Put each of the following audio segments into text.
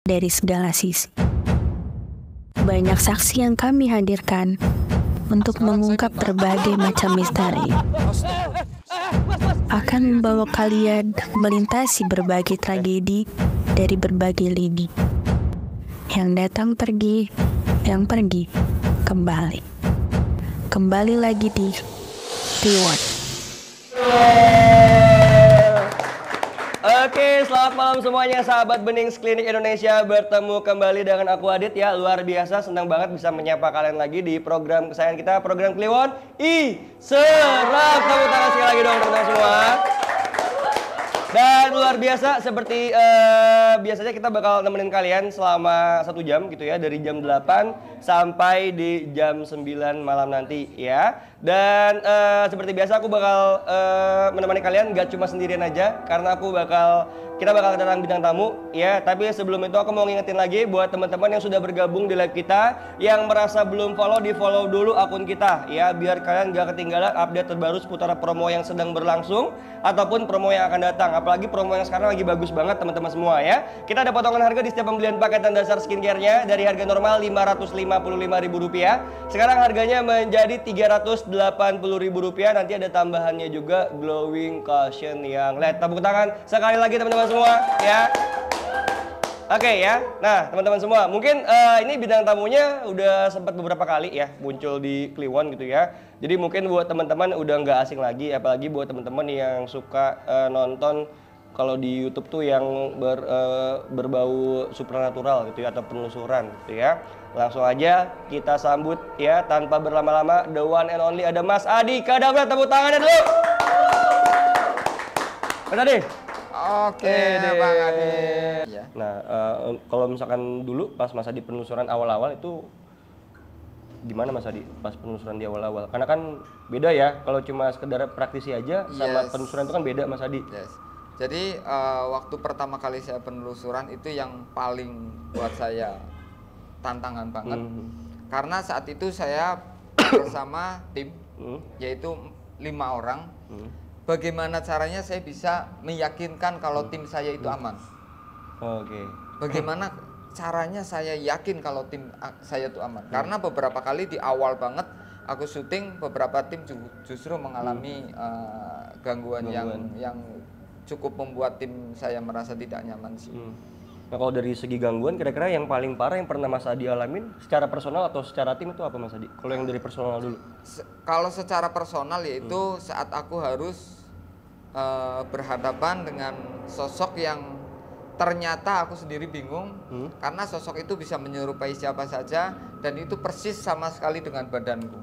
dari segala sisi. Banyak saksi yang kami hadirkan untuk mengungkap berbagai macam misteri. Akan membawa kalian melintasi berbagai tragedi dari berbagai lini. Yang datang pergi, yang pergi kembali. Kembali lagi di Kliwon. Oke, selamat malam semuanya sahabat Benings Klinik Indonesia. Bertemu kembali dengan aku Adit ya. Luar biasa, senang banget bisa menyapa kalian lagi di program kesayangan kita, program Kliwon. Serap, tepuk tangan sekali lagi dong teman-teman semua. Dan luar biasa, seperti biasanya kita bakal nemenin kalian selama 1 jam gitu ya. Dari jam 8 sampai di jam 9 malam nanti ya. Dan seperti biasa aku bakal menemani kalian gak cuma sendirian aja. Karena kita bakal kedatangan bintang tamu ya. Tapi sebelum itu aku mau ngingetin lagi buat teman-teman yang sudah bergabung di live kita, yang merasa belum follow, di follow dulu akun kita ya, biar kalian gak ketinggalan update terbaru seputar promo yang sedang berlangsung ataupun promo yang akan datang. Apalagi promo yang sekarang lagi bagus banget teman-teman semua ya. Kita ada potongan harga di setiap pembelian paketan dasar skincare-nya. Dari harga normal Rp555.000, sekarang harganya menjadi Rp380.000. Nanti ada tambahannya juga glowing cushion yang LED. Tepuk tangan sekali lagi teman-teman semua ya. Oke ya. Nah teman-teman semua, mungkin ini bintang tamunya udah sempat beberapa kali ya muncul di Kliwon gitu ya. Jadi mungkin buat teman-teman udah nggak asing lagi, apalagi buat teman-teman yang suka nonton kalau di YouTube tuh yang berbau supernatural gitu ya, atau penelusuran gitu ya. Langsung aja kita sambut ya tanpa berlama-lama, the one and only, ada Mas Adi Kadabra. Tepuk tangannya dulu. Mas Adi. Oke, Bang Adi. Ya. Nah, kalau misalkan dulu pas Mas Adi penelusuran awal-awal itu gimana Mas Adi pas penelusuran di awal-awal? Karena kan beda ya, kalau cuma sekedar praktisi aja sama penelusuran itu kan beda Mas Adi. Yes. Jadi waktu pertama kali saya penelusuran itu yang paling buat saya tantangan banget. Karena saat itu saya bersama tim, yaitu 5 orang. Bagaimana caranya saya bisa meyakinkan kalau tim saya itu aman? Oke. Bagaimana caranya saya yakin kalau tim saya itu aman? Karena beberapa kali di awal banget aku syuting, beberapa tim justru mengalami gangguan yang cukup membuat tim saya merasa tidak nyaman sih. Nah kalau dari segi gangguan, kira-kira yang paling parah yang pernah Mas Adi alamin secara personal atau secara tim itu apa Mas Adi? Kalau yang dari personal dulu? Kalau secara personal yaitu saat aku harus berhadapan dengan sosok yang ternyata aku sendiri bingung, karena sosok itu bisa menyerupai siapa saja dan itu persis sama sekali dengan badanku.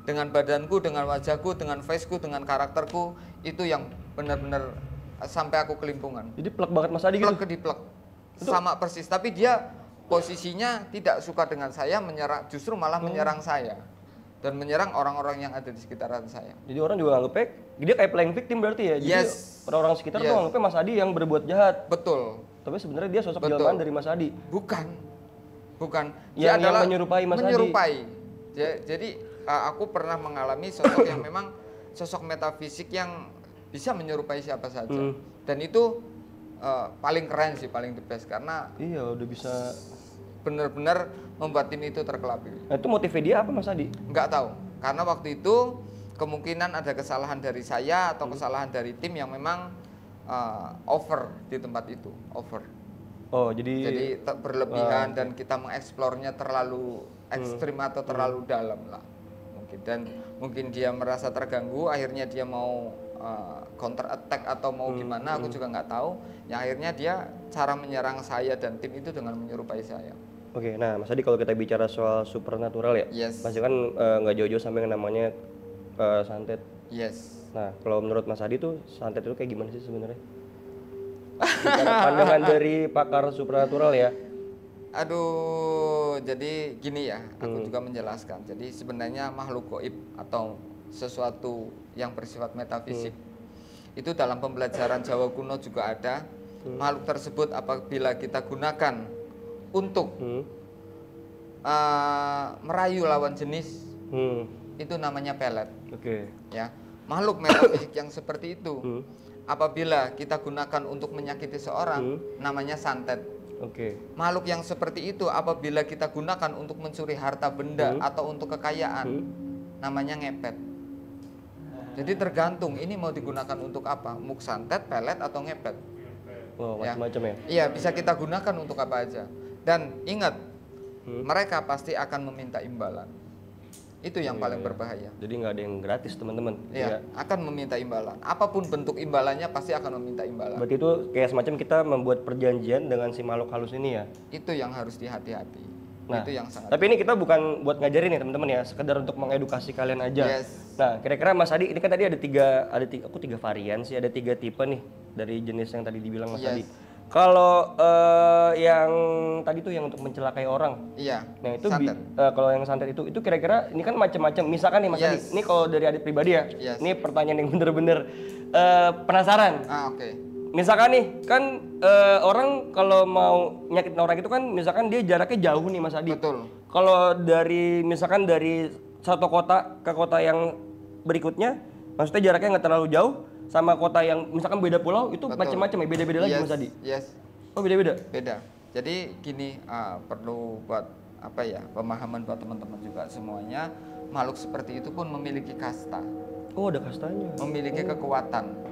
Dengan badanku, dengan wajahku, dengan faceku, dengan karakterku, itu yang benar-benar sampai aku kelimpungan. Jadi plek banget Mas Adi gitu? Plek. Sama persis, tapi dia posisinya tidak suka dengan saya, justru malah menyerang saya dan menyerang orang-orang yang ada di sekitaran saya. Jadi orang juga nganggepnya dia kayak playing victim berarti ya? Jadi orang-orang sekitar tuh nganggepnya Mas Adi yang berbuat jahat. Betul. Tapi sebenarnya dia sosok jelmaan dari Mas Adi. Bukan. Dia adalah menyerupai Mas Adi. Jadi aku pernah mengalami sosok yang memang sosok metafisik yang bisa menyerupai siapa saja. Dan itu paling keren sih, paling the best, karena iya udah bisa benar-benar membuat tim itu terkelabui. Nah itu motifnya dia apa Mas Adi? Nggak tahu, karena waktu itu kemungkinan ada kesalahan dari saya atau kesalahan dari tim yang memang over di tempat itu, over. Oh jadi berlebihan dan kita mengeksplornya terlalu ekstrim atau terlalu dalam lah mungkin, dan mungkin dia merasa terganggu, akhirnya dia mau counter attack atau mau gimana, aku juga nggak tahu. Yang akhirnya dia cara menyerang saya dan tim itu dengan menyerupai saya. Oke, nah Mas Adi kalau kita bicara soal supernatural ya, pasti kan nggak jauh-jauh sama yang namanya santet. Yes. Nah kalau menurut Mas Adi tuh santet itu kayak gimana sih sebenarnya? Pandangan dari pakar supernatural ya. Aduh, jadi gini ya, aku juga menjelaskan. Jadi sebenarnya makhluk gaib atau sesuatu yang bersifat metafisik itu dalam pembelajaran Jawa kuno juga ada. Makhluk tersebut apabila kita gunakan untuk merayu lawan jenis, itu namanya pelet. Ya, makhluk metafisik yang seperti itu apabila kita gunakan untuk menyakiti seorang, namanya santet. Oke. Makhluk yang seperti itu apabila kita gunakan untuk mencuri harta benda atau untuk kekayaan, namanya ngepet. Jadi tergantung ini mau digunakan untuk apa, muk santet, pelet atau ngepet. Oh, macam-macam ya? Iya, bisa kita gunakan untuk apa aja. Dan ingat, mereka pasti akan meminta imbalan. Itu yang paling berbahaya. Jadi nggak ada yang gratis, teman-teman. Iya, akan meminta imbalan. Apapun bentuk imbalannya pasti akan meminta imbalan. Berarti itu kayak semacam kita membuat perjanjian dengan si makhluk halus ini ya? Itu yang harus dihati-hati. Nah, itu yang sangat. tapi ini kita bukan buat ngajarin ya teman-teman ya, sekedar untuk mengedukasi kalian aja. Yes. Nah, kira-kira Mas Adi, ini kan tadi ada tiga varian sih, ada 3 tipe nih dari jenis yang tadi dibilang Mas Adi. Kalau yang tadi tuh yang untuk mencelakai orang, Iya. nah itu santet. kalau yang santet itu kira-kira ini kan macam-macam. Misalkan nih Mas Adi, ini kalau dari Adit pribadi ya, ini pertanyaan yang bener-bener penasaran. Oke. Misalkan nih kan orang kalau mau nyakitin orang itu kan misalkan dia jaraknya jauh nih Mas Adi. Betul. Kalau misalkan dari satu kota ke kota yang berikutnya, maksudnya jaraknya nggak terlalu jauh, sama kota yang misalkan beda pulau itu macam-macam ya, beda-beda lagi Mas Adi. Yes. Oh beda-beda. Beda. Jadi gini, perlu buat apa ya, pemahaman buat teman-teman juga semuanya, makhluk seperti itu pun memiliki kasta. Oh ada kastanya. Memiliki kekuatan.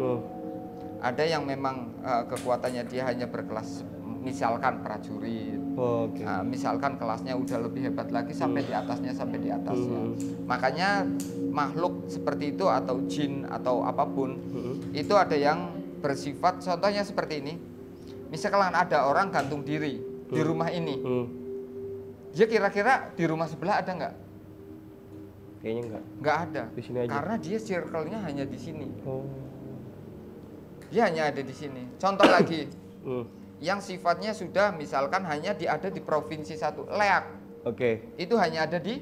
Ada yang memang kekuatannya dia hanya berkelas, misalkan prajurit. Oke. Nah, misalkan kelasnya udah lebih hebat lagi sampai di atasnya. Makanya makhluk seperti itu atau jin atau apapun itu ada yang bersifat, contohnya seperti ini. Misalkan ada orang gantung diri di rumah ini, dia kira-kira di rumah sebelah ada nggak? Kayaknya nggak ada. Di sini aja. Karena dia circle-nya hanya di sini. Oh. Dia hanya ada di sini. Contoh lagi, yang sifatnya sudah misalkan hanya ada di provinsi satu, leak. Oke. Itu hanya ada di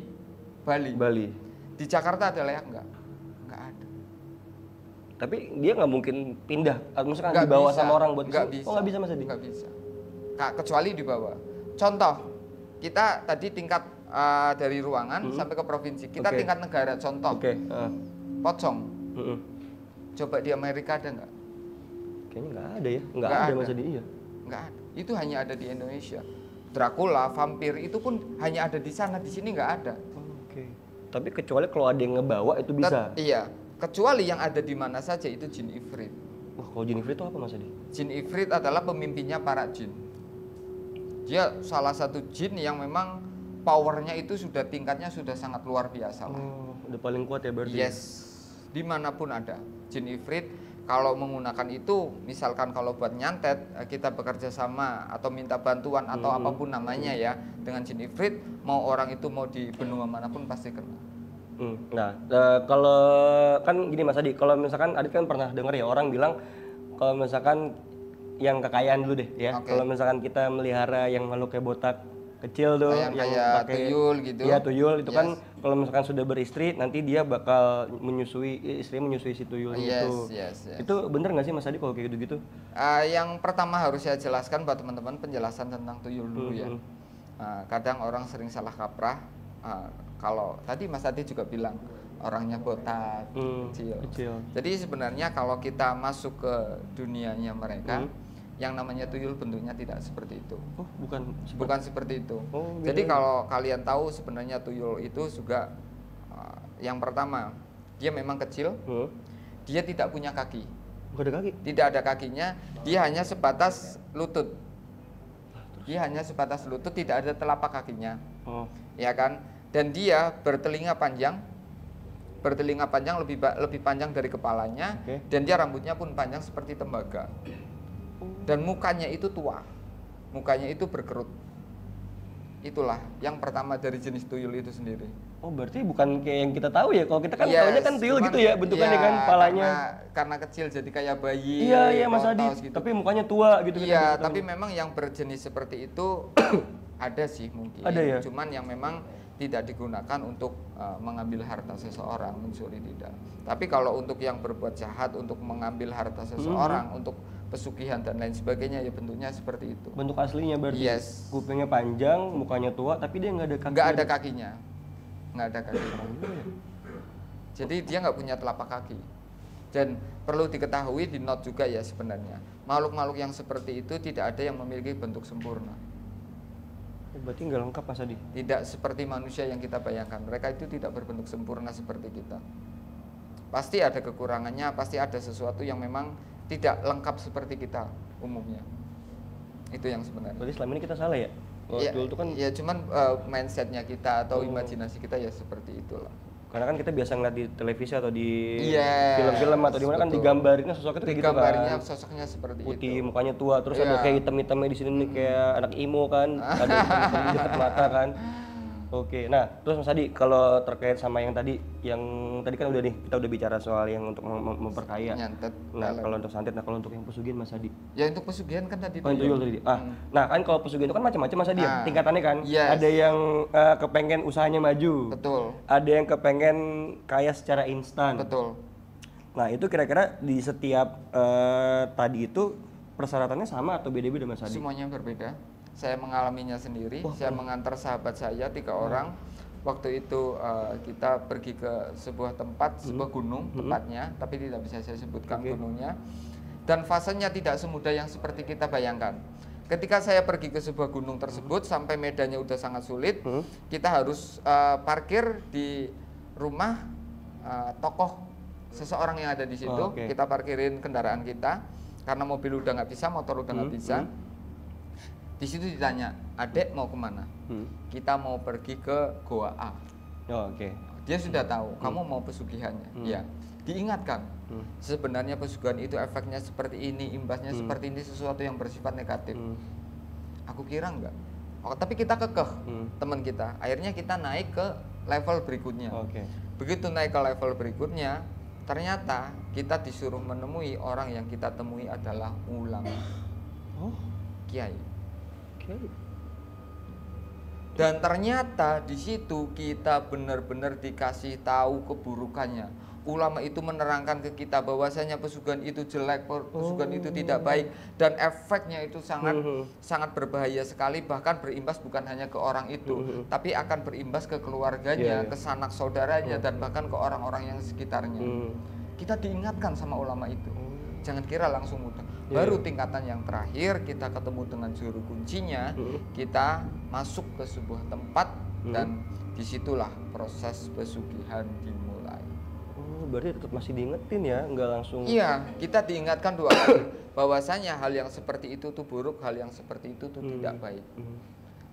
Bali. Di Jakarta ada leak nggak? Nggak ada. Tapi dia nggak mungkin pindah, misalkan Nggak dibawa bisa. sama orang buat Nggak kesini. bisa. Oh nggak bisa Mas Adi? Nggak bisa. Kecuali dibawa. Contoh, kita tadi tingkat dari ruangan sampai ke provinsi. Kita tingkat negara. Contoh, pocong. Coba di Amerika ada nggak? Kayaknya nggak ada ya, nggak ada Mas Adi. Iya. Nggak ada. Itu hanya ada di Indonesia. Dracula, vampir itu pun hanya ada di sana, di sini nggak ada. Oke. Tapi kecuali kalau ada yang ngebawa itu bisa. Iya. Kecuali yang ada di mana saja itu jin ifrit. Wah, kalau jin ifrit itu apa Mas Adi? Jin ifrit adalah pemimpinnya para jin. Dia salah satu jin yang memang powernya itu sudah tingkatnya sudah sangat luar biasa lah. Oh, udah paling kuat ya berarti. Yes. Dimanapun ada jin ifrit. Kalau menggunakan itu, misalkan kalau buat nyantet, kita bekerja sama atau minta bantuan atau apapun namanya ya dengan jin ifrit, mau orang itu mau di benua manapun pasti kena. Nah, kalau kan gini Mas Adi, kalau misalkan Adit kan pernah dengar ya orang bilang kalau misalkan yang kekayaan dulu deh ya, kalau misalkan kita melihara yang makhluknya botak kecil tuh, yang kayak pakai tuyul gitu. Iya tuyul itu kan kalau misalkan sudah beristri nanti dia bakal istrinya menyusui si tuyul itu. Yes. Itu bener nggak sih Mas Adi kalau kayak gitu-gitu? Yang pertama harus saya jelaskan buat teman-teman penjelasan tentang tuyul dulu ya. Kadang orang sering salah kaprah. Kalau tadi Mas Adi juga bilang orangnya botak, kecil. Jadi sebenarnya kalau kita masuk ke dunianya mereka, yang namanya tuyul bentuknya tidak seperti itu. Oh, bukan seperti itu. Oh, jadi kalau kalian tahu sebenarnya tuyul itu juga yang pertama dia memang kecil, dia tidak punya kaki. Nggak ada kaki? Tidak ada kakinya, dia hanya sebatas lutut. Dia hanya sebatas lutut, tidak ada telapak kakinya. Ya kan? Dan dia bertelinga panjang lebih panjang dari kepalanya, dan dia rambutnya pun panjang seperti tembaga. Dan mukanya itu tua, mukanya itu berkerut. Itulah yang pertama dari jenis tuyul itu sendiri. Oh berarti bukan kayak yang kita tahu ya, kalau kita kan tahunya kan tuyul gitu ya bentukannya kan, kepalanya karena kecil jadi kayak bayi. Iya Mas Adi, gitu. Tapi mukanya tua gitu. Iya, tapi memang yang berjenis seperti itu ada sih mungkin. Ada ya? Cuman yang memang tidak digunakan untuk mengambil harta seseorang, mencuri tidak. Tapi kalau untuk yang berbuat jahat, untuk mengambil harta seseorang, untuk pesugihan dan lain sebagainya, ya bentuknya seperti itu. Bentuk aslinya berarti? Yes. Kupingnya panjang, mukanya tua, tapi dia nggak ada kaki. Nggak ada kakinya. Nggak ada kakinya. Jadi dia nggak punya telapak kaki. Dan perlu diketahui, di note juga ya sebenarnya, makhluk-makhluk yang seperti itu tidak ada yang memiliki bentuk sempurna. Berarti nggak lengkap Mas Adi? Tidak seperti manusia yang kita bayangkan. Mereka itu tidak berbentuk sempurna seperti kita. Pasti ada kekurangannya, pasti ada sesuatu yang memang tidak lengkap seperti kita umumnya. Itu yang sebenarnya. Berarti selama ini kita salah ya? Ya, Dulu tuh kan ya cuman mindsetnya kita atau imajinasi kita ya seperti itulah. karena kan kita biasa ngeliat di televisi atau di Yes, film-film atau di mana kan betul. digambarinnya sosoknya tuh kayak gitu Digambarnya kan. sosoknya seperti Putih, itu. mukanya tua, terus ada Iya. kayak hitam-hitamnya di sini nih kayak anak imo kan, ada hitam-hitam di dekat mata kan. Oke, nah terus Mas Adi kalau terkait sama yang tadi kan udah nih kita udah bicara soal yang untuk memperkaya. Nyantet. Nah kalau untuk santet, nah kalau untuk yang pesugihan Mas Adi. Ya untuk pesugihan kan tadi Oh, itu tadi. Nah kan kalau pesugihan itu kan macam-macam Mas Adi ya, Nah, tingkatannya kan. yes. Ada yang kepengen usahanya maju. Betul. Ada yang kepengen kaya secara instan. Betul. Nah itu kira-kira di setiap tadi itu persyaratannya sama atau beda-beda Mas Adi? Semuanya berbeda. Saya mengalaminya sendiri. Saya mengantar sahabat saya 3 orang. Waktu itu kita pergi ke sebuah tempat, sebuah gunung tepatnya, tapi tidak bisa saya sebutkan gunungnya. Dan fasenya tidak semudah yang seperti kita bayangkan. Ketika saya pergi ke sebuah gunung tersebut, sampai medannya udah sangat sulit, kita harus parkir di rumah tokoh seseorang yang ada di situ. Oh, oke. Kita parkirin kendaraan kita karena mobil udah nggak bisa, motor udah nggak bisa. Di situ ditanya, adek mau kemana? Kita mau pergi ke Goa A. Oh, oke. Dia sudah tahu, kamu mau pesugihannya. Ya, diingatkan. Sebenarnya pesugihan itu efeknya seperti ini, imbasnya seperti ini, sesuatu yang bersifat negatif. Aku kira enggak. Oh, tapi kita kekeh, teman kita. Akhirnya kita naik ke level berikutnya. Oke. Begitu naik ke level berikutnya, ternyata kita disuruh menemui orang yang kita temui adalah ulama, Oh, kiai. oke. Dan ternyata di situ kita benar-benar dikasih tahu keburukannya. Ulama itu menerangkan ke kita bahwasanya pesugihan itu jelek, pesugihan itu tidak baik, dan efeknya itu sangat berbahaya sekali, bahkan berimbas bukan hanya ke orang itu, tapi akan berimbas ke keluarganya, ke sanak saudaranya, dan bahkan ke orang-orang yang sekitarnya. Kita diingatkan sama ulama itu. Jangan kira langsung mudah. Baru tingkatan yang terakhir kita ketemu dengan juru kuncinya, kita masuk ke sebuah tempat dan disitulah proses pesugihan dimulai. Oh, berarti tetap masih diingetin ya, nggak langsung. Iya, kita diingatkan 2 kali bahwasanya hal yang seperti itu tuh buruk, hal yang seperti itu tuh tidak baik.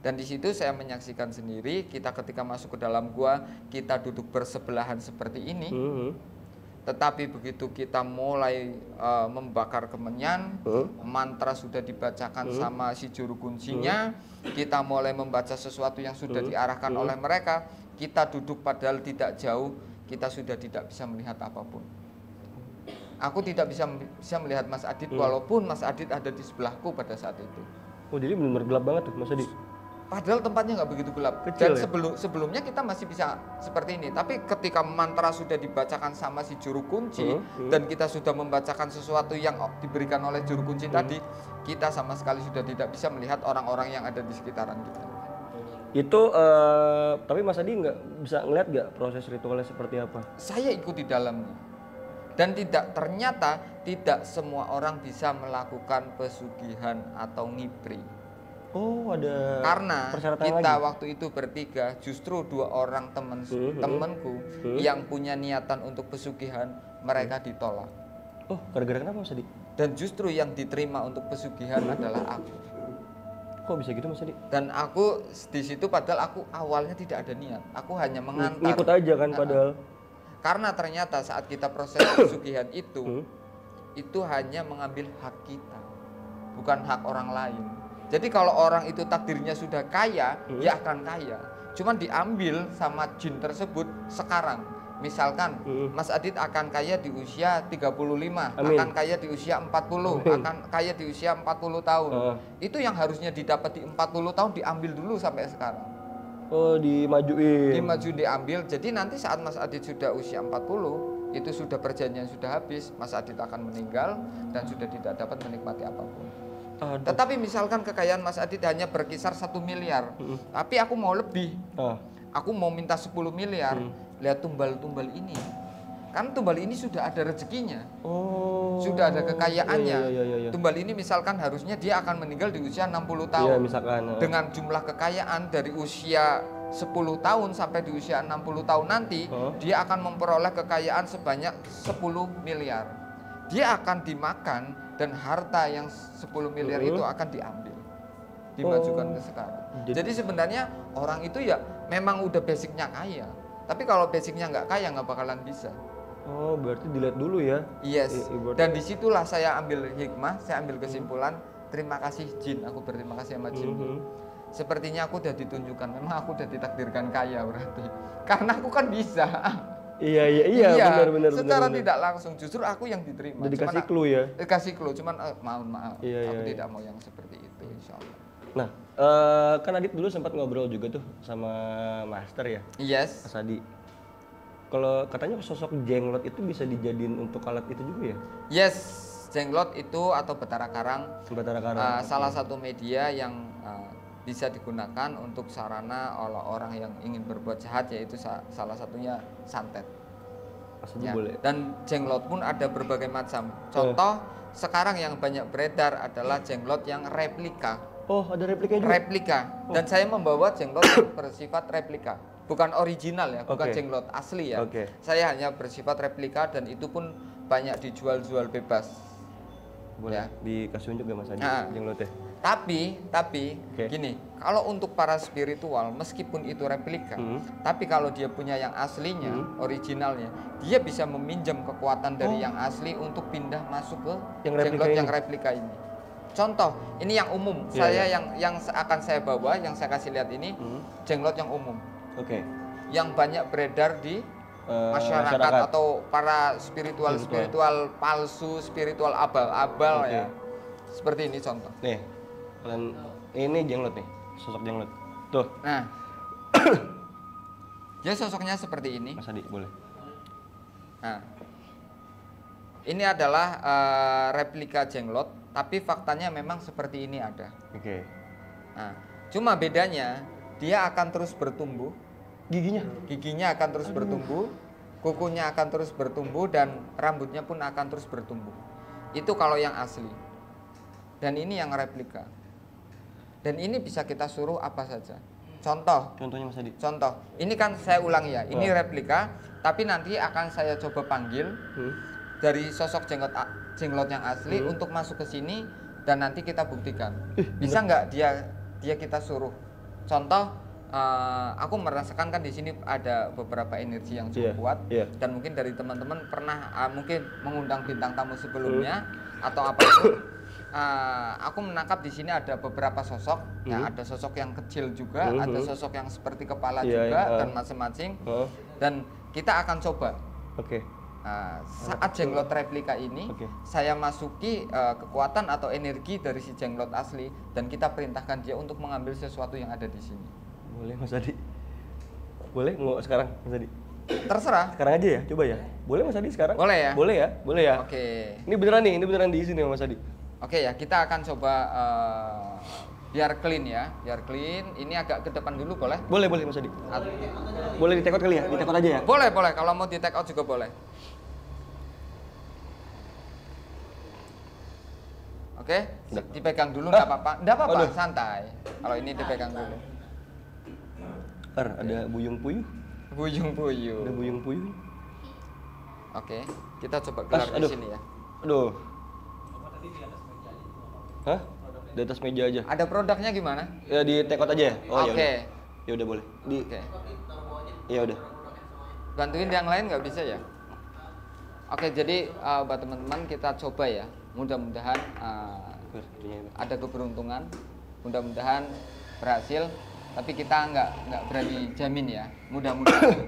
Dan di situ saya menyaksikan sendiri, kita ketika masuk ke dalam gua, kita duduk bersebelahan seperti ini. Tetapi begitu kita mulai membakar kemenyan, mantra sudah dibacakan sama si juru kuncinya, kita mulai membaca sesuatu yang sudah diarahkan oleh mereka, kita duduk padahal tidak jauh, kita sudah tidak bisa melihat apapun. Aku tidak bisa melihat Mas Adit, walaupun Mas Adit ada di sebelahku pada saat itu. Oh, jadi benar-benar gelap banget tuh Mas Adi. Padahal tempatnya nggak begitu gelap. Kecil, Dan ya? sebelumnya kita masih bisa seperti ini. Tapi ketika mantra sudah dibacakan sama si juru kunci dan kita sudah membacakan sesuatu yang diberikan oleh juru kunci tadi, kita sama sekali sudah tidak bisa melihat orang-orang yang ada di sekitaran kita. Itu tapi Mas Adi nggak bisa ngeliat nggak proses ritualnya seperti apa? Saya ikut di dalamnya. Dan ternyata tidak semua orang bisa melakukan pesugihan atau ngipri. Oh, ada Karena persyaratan kita lagi? waktu itu bertiga, justru 2 orang temanku yang punya niatan untuk pesugihan, mereka ditolak. Oh, gara-gara kenapa Mas Adi? Dan justru yang diterima untuk pesugihan adalah aku. Kok bisa gitu Mas Adi? Dan aku di situ padahal aku awalnya tidak ada niat, aku hanya mengantar. Ngikut aja kan padahal. Karena ternyata saat kita proses pesugihan itu hanya mengambil hak kita, bukan hak orang lain. Jadi kalau orang itu takdirnya sudah kaya, ya akan kaya. Cuman diambil sama jin tersebut sekarang. Misalkan Mas Adit akan kaya di usia 35, Amin. akan kaya di usia 40, akan kaya di usia 40 tahun. Itu yang harusnya didapat di 40 tahun diambil dulu sampai sekarang. Oh, dimajuin. Diambil. Jadi nanti saat Mas Adit sudah usia 40, itu sudah perjanjian sudah habis, Mas Adit akan meninggal dan sudah tidak dapat menikmati apapun. Aduh. Tetapi misalkan kekayaan Mas Adit hanya berkisar 1 miliar, tapi aku mau lebih. Aku mau minta 10 miliar. Lihat tumbal-tumbal ini. Karena tumbal ini sudah ada rezekinya. Oh. Sudah ada kekayaannya. Iya. Tumbal ini misalkan harusnya dia akan meninggal di usia 60 Iya, tahun. misalkan. Dengan jumlah kekayaan dari usia 10 tahun sampai di usia 60 tahun nanti, dia akan memperoleh kekayaan sebanyak 10 miliar. Dia akan dimakan dan harta yang 10 miliar itu akan diambil. Dimajukan ke sekarang. Jadi sebenarnya orang itu ya memang udah basicnya kaya. Tapi kalau basicnya nggak kaya nggak bakalan bisa. Oh, berarti dilihat dulu ya. Yes. Dan disitulah saya ambil hikmah, saya ambil kesimpulan. Terima kasih jin, aku berterima kasih sama jin. Sepertinya aku udah ditunjukkan, memang aku udah ditakdirkan kaya berarti. Karena aku kan bisa. Iya, benar. Secara tidak langsung justru aku yang diterima. Jadi kasih clue ya. Kasih clue, cuman maaf. Aku Iya. tidak mau yang seperti itu, insya Allah. Nah, kan Adit dulu sempat ngobrol juga tuh sama Master ya, Yes. Mas Adi. Kalau katanya sosok jenglot itu bisa dijadiin untuk alat itu juga ya? Yes, jenglot itu atau Batara Karang, Batara Karang. salah satu media yang bisa digunakan untuk sarana orang yang ingin berbuat jahat, yaitu salah satunya santet. Maksudnya Ya. boleh. Dan jenglot pun ada berbagai macam. Contoh sekarang yang banyak beredar adalah jenglot yang replika. Oh, ada replikanya juga? Replika. Dan saya membawa jenglot yang bersifat replika. Bukan original ya, bukan jenglot asli ya. Saya hanya bersifat replika dan itu pun banyak dijual-jual bebas. Boleh dikasih unjuk gak Mas Adi jenglotnya? Tapi gini, kalau untuk para spiritual meskipun itu replika, tapi kalau dia punya yang aslinya, originalnya, dia bisa meminjam kekuatan dari yang asli untuk pindah masuk ke jenglot yang replika ini. Contoh, ini yang umum. Yang akan saya bawa, yang saya kasih lihat ini jenglot yang umum. Yang banyak beredar di masyarakat atau para spiritual palsu, spiritual abal-abal ya. Seperti ini contoh. Nih, kalian ini jenglot nih, sosok jenglot. Tuh. Nah, dia sosoknya seperti ini. Mas Adi, boleh. Nah, ini adalah replika jenglot, tapi faktanya memang seperti ini ada. Nah, cuma bedanya dia akan terus bertumbuh. Giginya akan terus bertumbuh, kukunya akan terus bertumbuh, dan rambutnya pun akan terus bertumbuh. Itu kalau yang asli. Dan ini yang replika. Dan ini bisa kita suruh apa saja. Contohnya Mas Adi. Contoh, ini kan saya ulang ya. Ini replika, tapi nanti akan saya coba panggil dari sosok jenglot yang asli untuk masuk ke sini dan nanti kita buktikan. Bisa nggak dia kita suruh? Contoh, aku merasakan kan di sini ada beberapa energi yang cukup kuat dan mungkin dari teman-teman pernah mungkin mengundang bintang tamu sebelumnya atau apapun. Aku menangkap di sini ada beberapa sosok. Ya, ada sosok yang kecil juga, ada sosok yang seperti kepala juga dan masing-masing. Dan kita akan coba. Saat jenglot replika ini, saya masuki kekuatan atau energi dari si jenglot asli dan kita perintahkan dia untuk mengambil sesuatu yang ada di sini. Boleh Mas Adi? Boleh? Mau sekarang Mas Adi? Terserah. Sekarang aja ya, coba ya. Boleh Mas Adi sekarang? Boleh ya? Boleh ya. Ini beneran nih, ini beneran di sini Mas Adi. Ya, kita akan coba biar clean ya, biar clean. Ini agak ke depan dulu boleh? Boleh Mas Adi. Boleh di take out kali ya? Di take out aja ya? Boleh, kalau mau di take out juga boleh. Dipegang dulu nggak apa-apa. Nggak apa-apa, santai. Kalau ini dipegang dulu. Ada buyung puyuh. Ada buyung puyuh. Kita coba gelar di sini ya. Hah? Di atas meja aja. Ada produknya gimana? Ya di take out aja ya? Ya udah boleh. Ya udah. Bantuin yang lain nggak bisa ya? Jadi buat teman-teman kita coba ya. Mudah-mudahan ada keberuntungan. Mudah-mudahan berhasil. Tapi kita nggak berani jamin ya. Mudah-mudahan.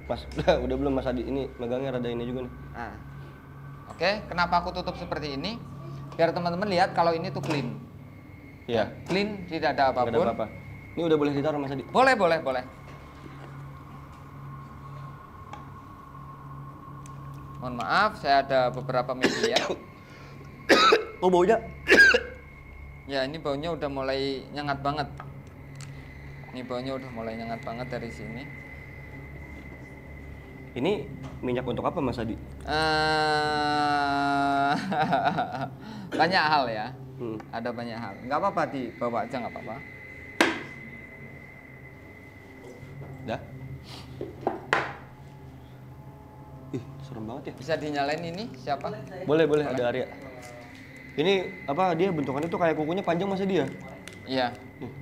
Mas, udah belum Mas Adi? Ini megangnya rada ini juga nih. Kenapa aku tutup seperti ini? Biar teman-teman lihat kalau ini tuh clean. Iya. Clean, tidak ada apapun. Tidak ada apa-apa. Ini udah boleh ditaruh Mas Adi? Boleh. Mohon maaf, saya ada beberapa media. Oh, baunya? Ya, ini baunya udah mulai nyengat banget. Ini baunya udah mulai nyengat banget dari sini. Ini minyak untuk apa Mas Adi? Banyak hal ya. Ada banyak hal. Nggak apa-apa dibawa aja nggak apa-apa. Dah. Ih, serem banget ya. Bisa dinyalain ini siapa? Boleh, ada Arya. Ini apa dia bentukannya tuh kayak kukunya panjang Mas Adi ya? Iya. Nih.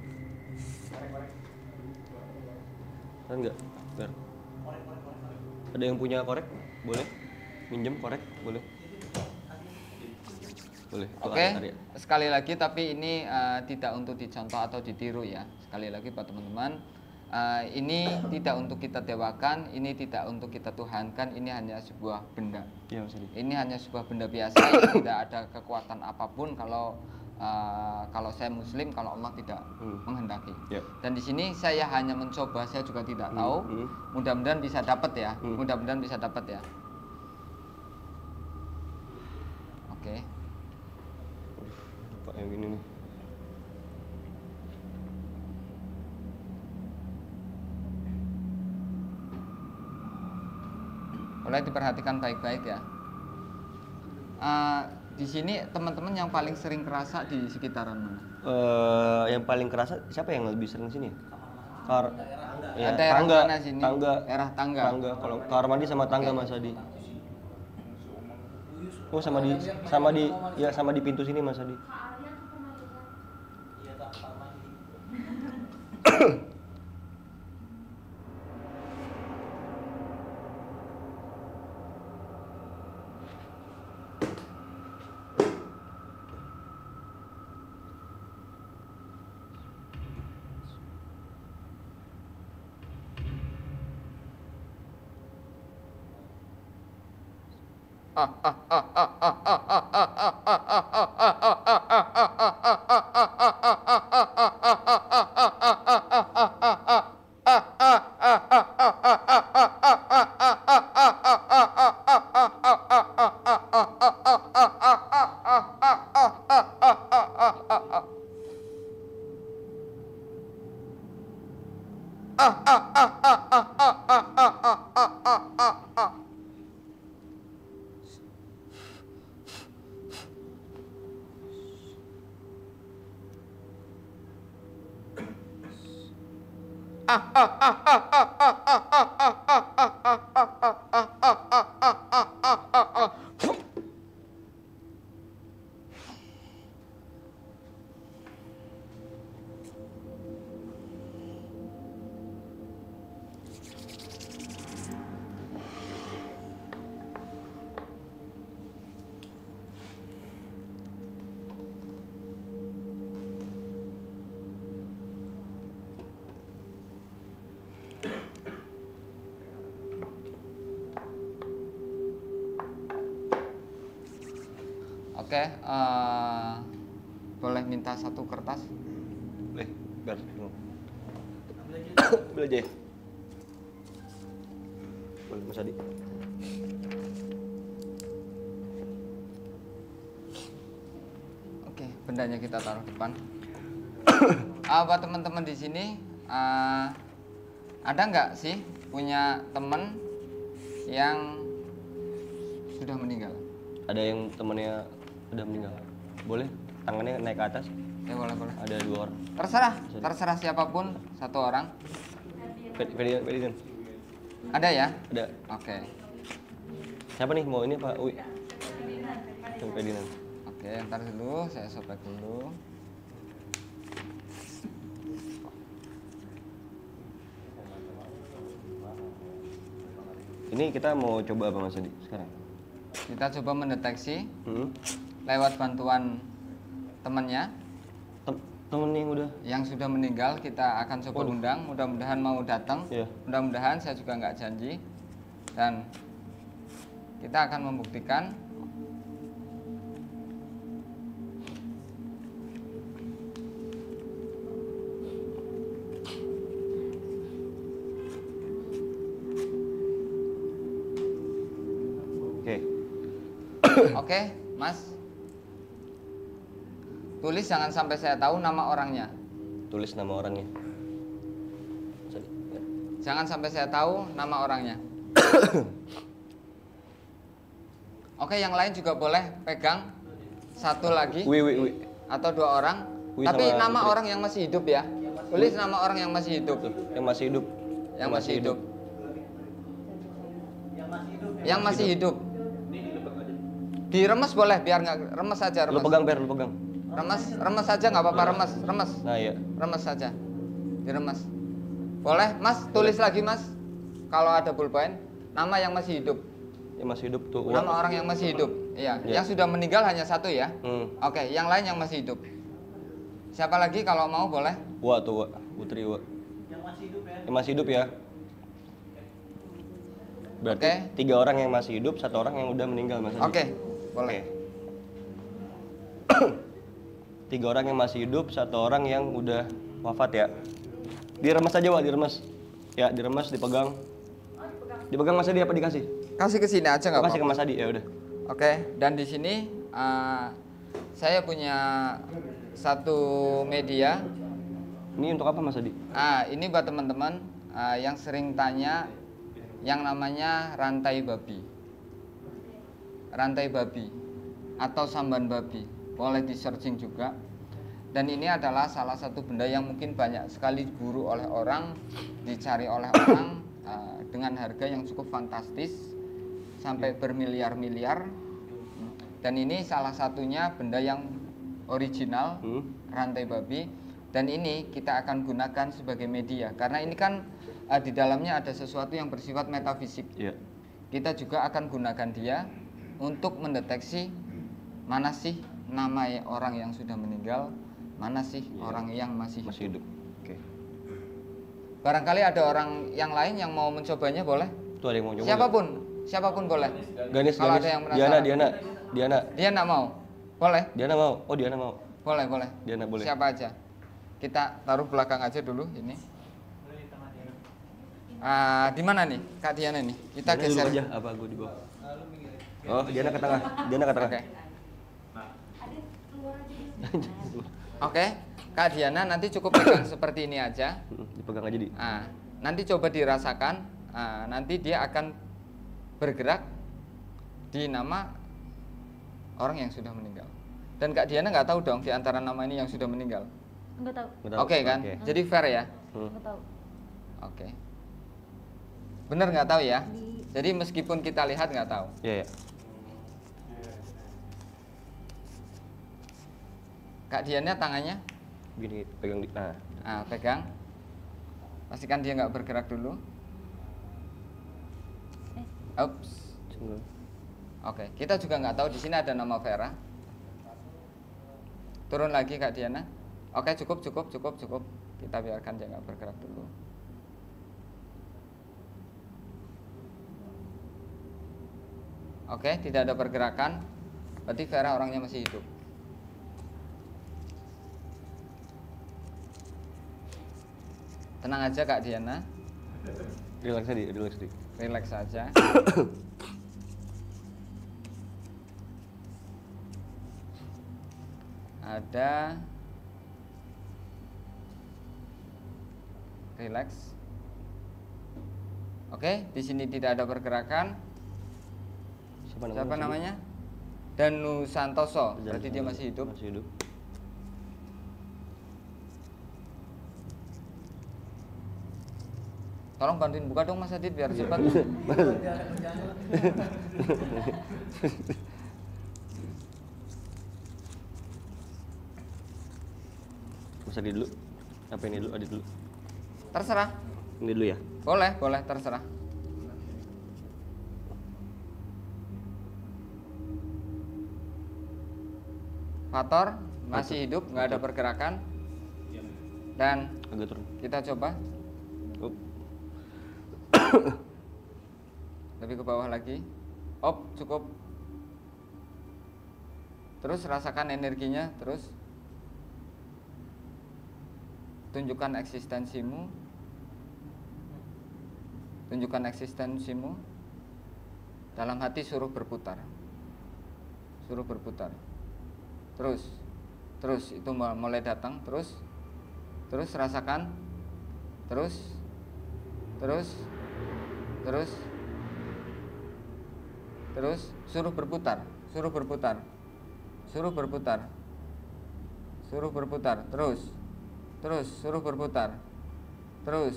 Kan enggak? Biar. Ada yang punya korek? Boleh? Minjem korek? Boleh? Boleh. Oke, sekali lagi tapi ini tidak untuk dicontoh atau ditiru ya. Sekali lagi buat teman-teman, ini tidak untuk kita dewakan, ini tidak untuk kita tuhankan, ini hanya sebuah benda. Iya, Mas Adi. Ini hanya sebuah benda biasa yang tidak ada kekuatan apapun kalau saya muslim, kalau Allah tidak menghendaki. Dan di sini saya hanya mencoba, saya juga tidak tahu. Mudah-mudahan bisa dapat ya. Mudah-mudahan bisa dapat ya. Oke. Lupa yang gini nih. Boleh diperhatikan baik-baik ya. Di sini teman-teman yang paling sering kerasa di sekitaran mana? Yang paling kerasa siapa yang lebih sering sini? Ya, daerah tangga, mana sini? Daerah tangga. Tangga. Kalau kamar mandi sama tangga Mas Adi. Oh sama di pintu sini Mas Adi. Oke, boleh minta satu kertas? Boleh, biar ambil aja ya. Boleh Mas Adi. Oke, bendanya kita taruh depan. Buat teman-teman di sini, ada nggak sih punya teman yang sudah meninggal? Ada yang temannya udah meninggal. Boleh tangannya naik ke atas? Ya boleh. Ada 2 orang. Terserah siapapun, 1 orang. Ferdinand. Ada ya? Ada. Oke. Siapa nih mau ini Pak Uwi? Ferdinand. Oke, ntar dulu saya sobek dulu. Ini kita mau coba apa Mas Adi sekarang? Kita coba mendeteksi lewat bantuan temannya. Temen yang sudah meninggal kita akan coba undang, mudah-mudahan mau datang. Mudah-mudahan, saya juga nggak janji. Dan kita akan membuktikan Oke, Mas. Tulis jangan sampai saya tahu nama orangnya. Tulis nama orangnya. Jangan sampai saya tahu nama orangnya. Oke, yang lain juga boleh pegang satu lagi Wi. atau 2 orang. Wi Tapi sama nama Putri. orang yang masih hidup ya. Tulis nama orang yang masih hidup. Yang masih hidup. Yang masih hidup. Yang masih hidup. Diremes boleh, biar nggak remes saja. Lu Remes. pegang, Per, lu pegang. Remes saja nggak apa-apa, remes. Nah, iya. Remes saja. Diremes. Boleh, Mas, tulis lagi, Mas. Kalau ada pulpen, nama yang masih hidup. Yang masih hidup tuh. Nama orang yang masih hidup. Iya, Iya. yang sudah meninggal hanya 1 ya. Oke, yang lain yang masih hidup. Siapa lagi kalau mau boleh? Wa tuh, Wa. Putri, Wa. Yang masih hidup ya. Berarti Oke. 3 orang yang masih hidup, 1 orang yang udah meninggal, Mas Adi. Oke, boleh. 3 orang yang masih hidup, 1 orang yang udah wafat ya. Diremes aja, Wak, diremes. Ya, diremes, dipegang. Dipegang Mas Adi apa dikasih? Kasih ke sini aja nggak Kasih ke apa-apa. Mas Adi, ya udah. Oke, dan di sini saya punya satu media. Ini untuk apa, Mas Adi? Ini buat teman-teman yang sering tanya yang namanya rantai babi. Rantai babi atau samban babi. Boleh di searching juga. Dan ini adalah salah satu benda yang mungkin banyak sekali diburu oleh orang, dicari oleh orang dengan harga yang cukup fantastis sampai bermiliar-miliar. Dan ini salah satunya benda yang original, rantai babi. Dan ini kita akan gunakan sebagai media karena ini kan di dalamnya ada sesuatu yang bersifat metafisik. Iya. Kita juga akan gunakan dia untuk mendeteksi mana sih nama orang yang sudah meninggal, mana sih orang yang masih Masih hidup. Oke. Barangkali ada orang yang lain yang mau mencobanya, boleh? Tuh ada yang mau coba. Siapapun boleh. Ganis, Kalau Ganis. ada yang penasaran. Diana. Dia nggak mau, boleh? Diana mau. Oh, Diana mau. Boleh. Diana boleh. Siapa aja? Kita taruh belakang aja dulu ini. Di mana nih, Kak Diana nih? Kita Diana dulu geser aja, apa gue di bawah? Oh, Diana ke tengah. Diana ke tengah. Oke, Kak Diana nanti cukup pegang seperti ini aja. Dipegang aja di. Nanti coba dirasakan. Nanti dia akan bergerak di nama orang yang sudah meninggal. Dan Kak Diana nggak tahu dong di antara nama ini yang sudah meninggal. Enggak tahu. Oke kan? Jadi fair ya. Enggak tahu. Oke. Bener nggak tahu ya? Jadi meskipun kita lihat nggak tahu. Iya, ya. Kak Diana tangannya, Gini, pegang di. Nah, pegang. Pastikan dia nggak bergerak dulu. Ups. cenggol. Oke, kita juga nggak tahu di sini ada nama Vera. Turun lagi Kak Diana. Oke, cukup. Kita biarkan dia nggak bergerak dulu. Oke, tidak ada pergerakan. Berarti Vera orangnya masih hidup. Tenang aja Kak Diana. Relax aja, relax di. Relax saja. Ada. Relax. Oke, di sini tidak ada pergerakan. Siapa namanya? Danu Santoso. Berarti dia masih hidup. Masih hidup. Tolong bantuin buka dong Mas Adit biar cepat. Mas Adi dulu. Apa ini dulu? Adit dulu. Terserah. Ini dulu ya. Boleh terserah. Fator masih hidup, nggak ada pergerakan. Dan Agak turun. kita coba Up. lebih ke bawah lagi. Cukup. Terus rasakan energinya, terus tunjukkan eksistensimu. Dalam hati suruh berputar. Terus itu mulai datang, terus rasakan, terus terus suruh berputar, suruh berputar, suruh berputar, suruh berputar, terus suruh berputar, terus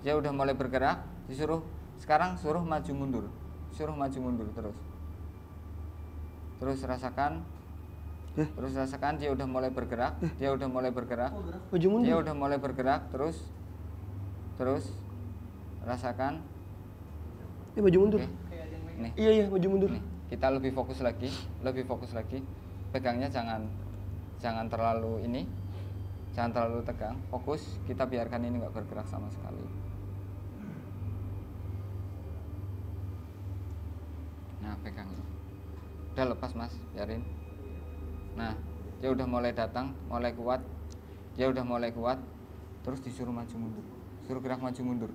dia udah mulai bergerak, disuruh sekarang suruh maju mundur, suruh maju mundur terus rasakan, terus rasakan dia udah mulai bergerak, dia udah mulai bergerak, Maju mundur. dia udah mulai bergerak, terus rasakan. Maju mundur. Oke. Nih, Iya maju mundur. nih, kita lebih fokus lagi, pegangnya jangan terlalu ini, jangan terlalu tegang, fokus, kita biarkan ini nggak bergerak sama sekali. Nah, pegang. Udah lepas mas, biarin. Nah, dia udah mulai datang, mulai kuat, terus disuruh maju mundur, suruh gerak maju mundur,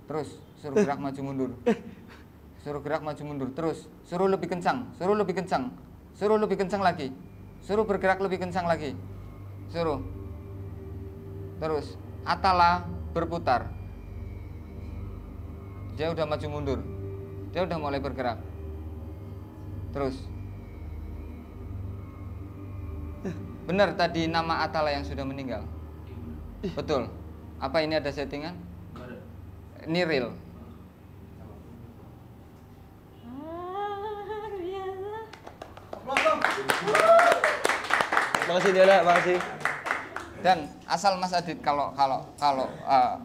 terus suruh gerak maju mundur, suruh gerak maju mundur, terus suruh lebih kencang, suruh lebih kencang, suruh lebih kencang lagi, suruh bergerak lebih kencang lagi, suruh, terus Atala berputar, dia udah maju mundur, dia udah mulai bergerak, terus benar tadi nama Atala yang sudah meninggal. Betul. Apa ini ada settingan? Ini real. Makasih Diana, makasih. Dan asal Mas Adit kalau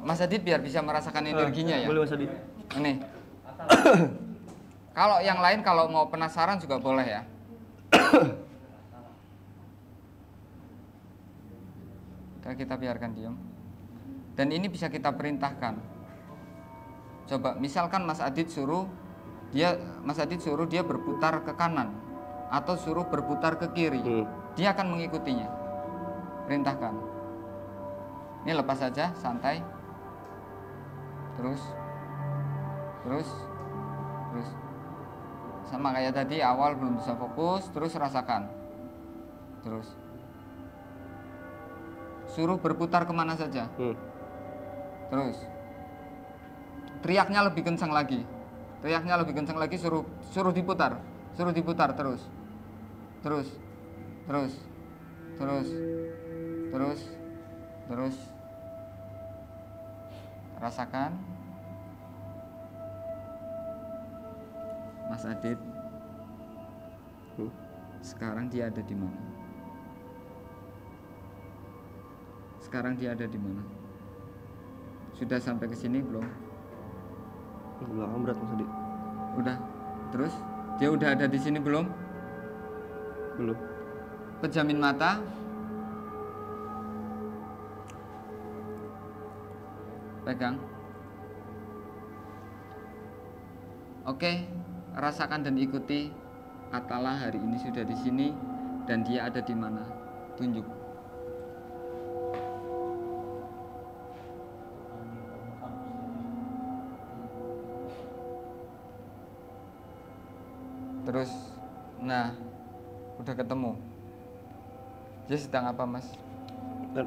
Mas Adit biar bisa merasakan energinya ya. Boleh Mas Adit. Ini. Kalau yang lain kalau mau penasaran juga boleh ya. Kita biarkan diam. Dan ini bisa kita perintahkan. Coba misalkan Mas Adit suruh dia berputar ke kanan atau suruh berputar ke kiri. Dia akan mengikutinya. Perintahkan. Ini lepas saja, santai. Terus. Sama kayak tadi awal belum bisa fokus, terus rasakan. Terus. Suruh berputar kemana saja. Terus. Teriaknya lebih kencang lagi. Suruh diputar. Terus. Rasakan. Mas Adit. Sekarang dia ada di mana? Sudah sampai ke sini belum? Belakang berat Mas Adit. Udah. Terus dia udah ada di sini belum? Belum. Pejamin mata. Pegang. Oke, rasakan dan ikuti. Atala hari ini sudah di sini dan dia ada di mana? Tunjuk. Terus, nah, udah ketemu. Dia sedang apa, Mas? Bentar.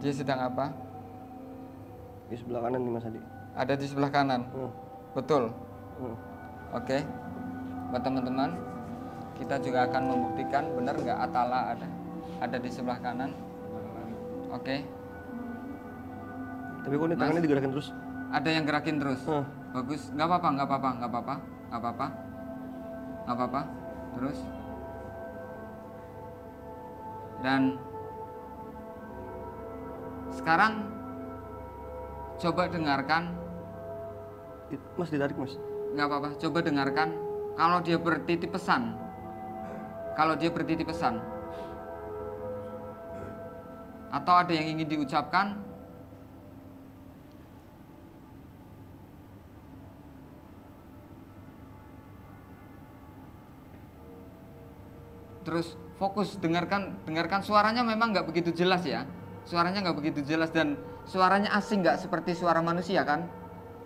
Dia sedang apa? Di sebelah kanan nih Mas Adit. Ada di sebelah kanan. Betul. Oke. Buat teman-teman, kita juga akan membuktikan benar nggak Atala ada di sebelah kanan. Oke. Tapi kok ini tangannya digerakin terus? Ada yang gerakin terus. Bagus. Nggak apa-apa. Terus. Dan sekarang coba dengarkan. Mas ditarik Mas. Nggak apa-apa. Coba dengarkan. Kalau dia bertitip pesan. Atau ada yang ingin diucapkan. Terus fokus, dengarkan suaranya memang nggak begitu jelas ya. Suaranya nggak begitu jelas dan suaranya asing, nggak seperti suara manusia kan.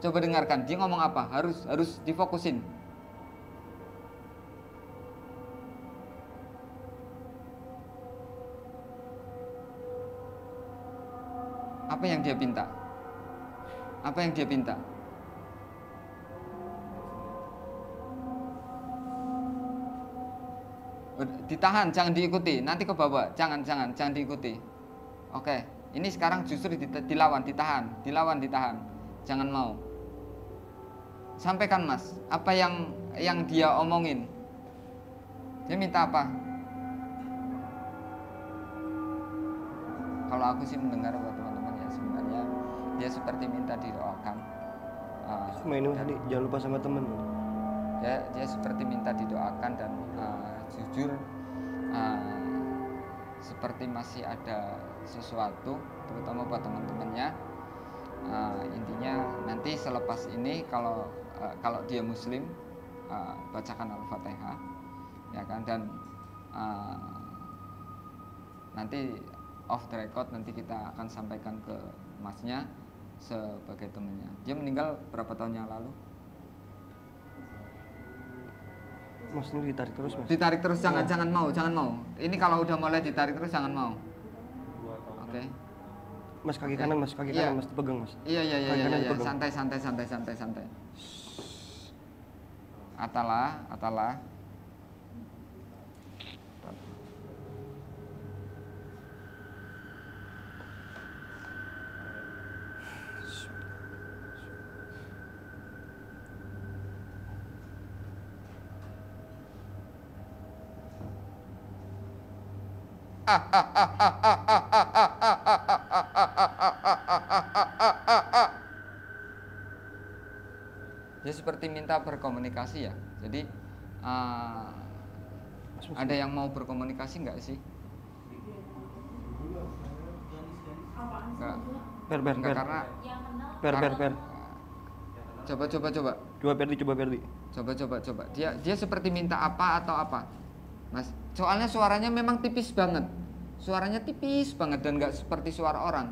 Coba dengarkan, dia ngomong apa, harus difokusin. Apa yang dia minta? Ditahan, jangan diikuti. Nanti ke bawah. Jangan diikuti. Oke. Ini sekarang justru dilawan, ditahan. Jangan mau. Sampaikan Mas, apa yang dia omongin. Dia minta apa? Kalau aku sih mendengar buat teman-teman ya, sebenarnya dia seperti minta didoakan. Mainin tadi, jangan lupa sama temen. Ya, dia seperti minta didoakan dan jujur seperti masih ada sesuatu, terutama buat teman-temannya. Intinya nanti selepas ini kalau dia Muslim, bacakan Al-Fatihah, ya kan, dan nanti off the record nanti kita akan sampaikan ke masnya sebagai temannya. Dia meninggal berapa tahun yang lalu? Mas, ini ditarik terus Mas. Ditarik terus, jangan mau. Ini kalau udah mulai ditarik terus jangan mau. Oke. Mas, kaki kanan Mas, kanan Mas dipegang Mas. Iya. Santai. Atalah. Dia seperti minta berkomunikasi ya. Jadi ada yang mau berkomunikasi nggak sih? Nggak. Per. Karena Per. Coba. Coba Perdi. Coba. Dia seperti minta apa atau apa, Mas? Soalnya suaranya memang tipis banget. Dan nggak seperti suara orang.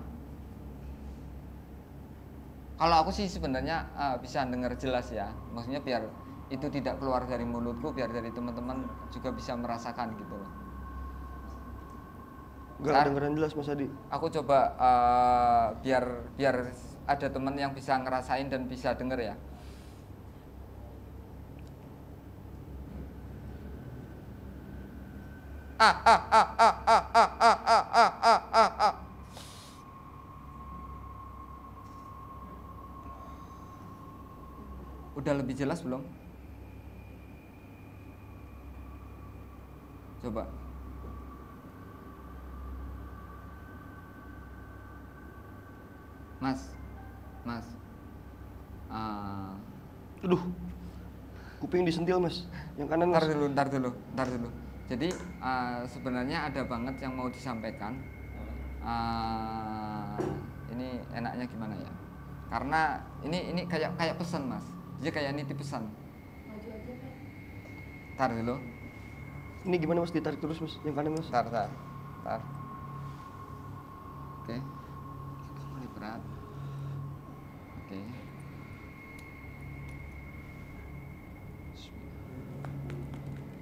Kalau aku sih sebenarnya bisa dengar jelas ya. Maksudnya biar itu tidak keluar dari mulutku, biar dari teman-teman juga bisa merasakan gitu loh. Nggak dengeran jelas Mas Adi. Aku coba biar ada teman yang bisa ngerasain dan bisa denger ya. Udah lebih jelas belum? Coba. Mas. Aduh. Kuping disentil Mas. Yang kanan Mas. Ntar dulu. Jadi sebenarnya ada banget yang mau disampaikan. Ini enaknya gimana ya? Karena ini kayak pesan Mas. Dia kayak nitip pesan. Ntar dulu. Ini gimana Mas, ditarik terus Mas, yang kanan Mas. Ntar. Oke. Mulai berat. Oke.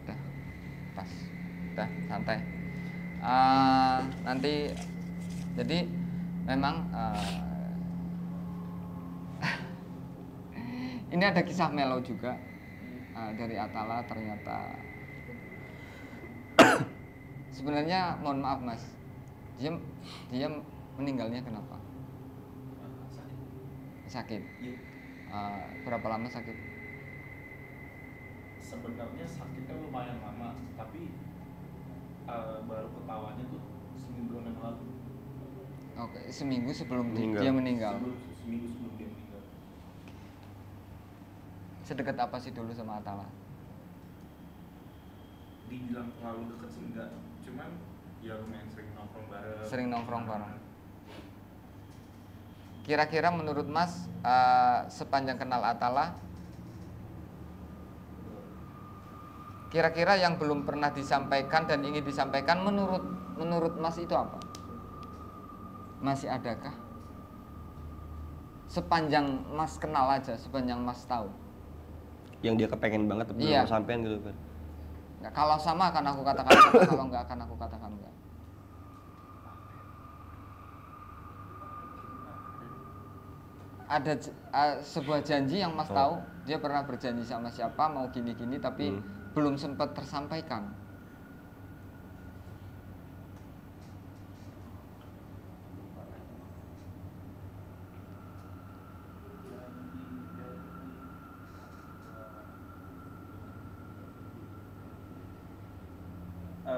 Udah. Pas. Udah, santai. Nanti jadi memang ini ada kisah melo juga dari Atala. Ternyata sebenarnya mohon maaf Mas, dia meninggalnya kenapa? Sakit. Berapa lama sakit? Sebenarnya sakitnya lumayan lama, tapi baru ketawanya tuh seminggu yang lalu. Oke, seminggu sebelum Meninggal. dia meninggal. Seminggu sebelum dia meninggal. Sedekat apa sih dulu sama Atala? Dibilang terlalu deket sih enggak, cuman ya lumayan sering nongkrong bareng. Sering nongkrong bareng. Kira-kira menurut Mas sepanjang kenal Atala, kira-kira yang belum pernah disampaikan dan ingin disampaikan menurut Mas itu apa? Masih adakah? Sepanjang Mas kenal aja, sepanjang Mas tahu. Yang dia kepengen banget tapi Iya. belum sampean gitu kan. Nah, kalau sama akan aku katakan sama, kalau enggak akan aku katakan enggak. Ada sebuah janji yang Mas tahu, dia pernah berjanji sama siapa mau gini-gini tapi belum sempat tersampaikan.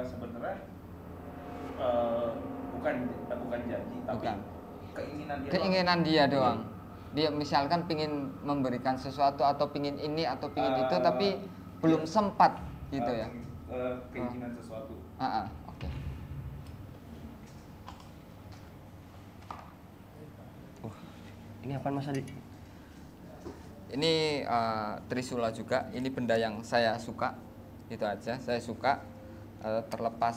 sebenarnya bukan janji, tapi Bukan. keinginan dia doang. Keinginan dia doang. Dia misalkan pingin memberikan sesuatu atau pingin ini atau pingin itu tapi belum sempat gitu ya. Keinginan sesuatu. Oke. Ini apaan Mas Adi? Ini trisula juga. Ini benda yang saya suka. Itu aja. Saya suka terlepas.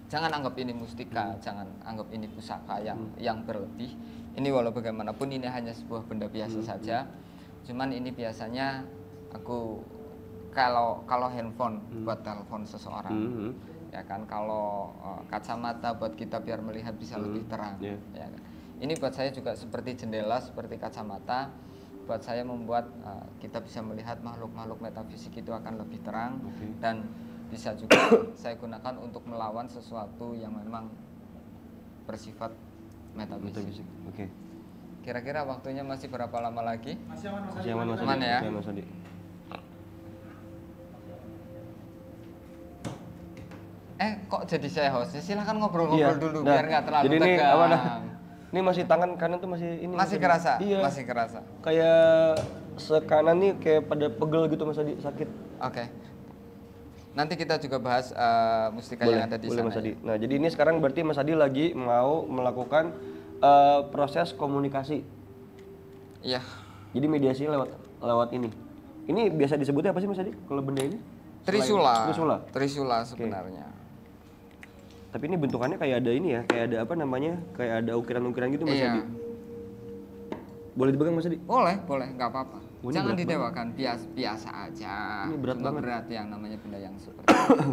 Jangan anggap ini mustika, jangan anggap ini pusaka yang berlebih. Ini walau bagaimanapun ini hanya sebuah benda biasa saja. Cuman ini biasanya aku kalau handphone buat telepon seseorang, ya kan. Kalau kacamata buat kita biar melihat bisa lebih terang. Ya kan? Ini buat saya juga seperti jendela, seperti kacamata. Buat saya membuat kita bisa melihat makhluk-makhluk metafisik itu akan lebih terang dan bisa juga saya gunakan untuk melawan sesuatu yang memang bersifat metafisik. Oke. Kira-kira waktunya masih berapa lama lagi? Masih aman Mas Masih Adi? aman Mas Adi? Aman ya? Masih aman, Mas Adi. Kok jadi saya host? Silahkan ngobrol-ngobrol dulu Nah, biar nggak terlalu jadi ini tegang. apa nah? Ini masih tangan kanan tuh masih ini. Masih Mas Adi. kerasa? Iya. Masih kerasa. Kayak sekanan nih kayak pada pegel gitu Mas Adi, sakit. Oke. Nanti kita juga bahas mustika yang ada di boleh sana. Mas Adi. Nah, jadi ini sekarang berarti Mas Adi lagi mau melakukan proses komunikasi. Iya. Jadi mediasi lewat ini. Ini biasa disebutnya apa sih Mas Adi kalau benda ini? Trisula. Trisula. Trisula sebenarnya. Tapi ini bentukannya kayak ada ini ya, kayak ada apa namanya? Kayak ada ukiran-ukiran gitu Mas Iya. Adi. Boleh dipegang Mas Adi? Boleh, nggak apa-apa. Oh, ini Jangan berat didewakan, biasa aja. Ini berat Cuma banget. berat yang namanya benda yang seperti itu.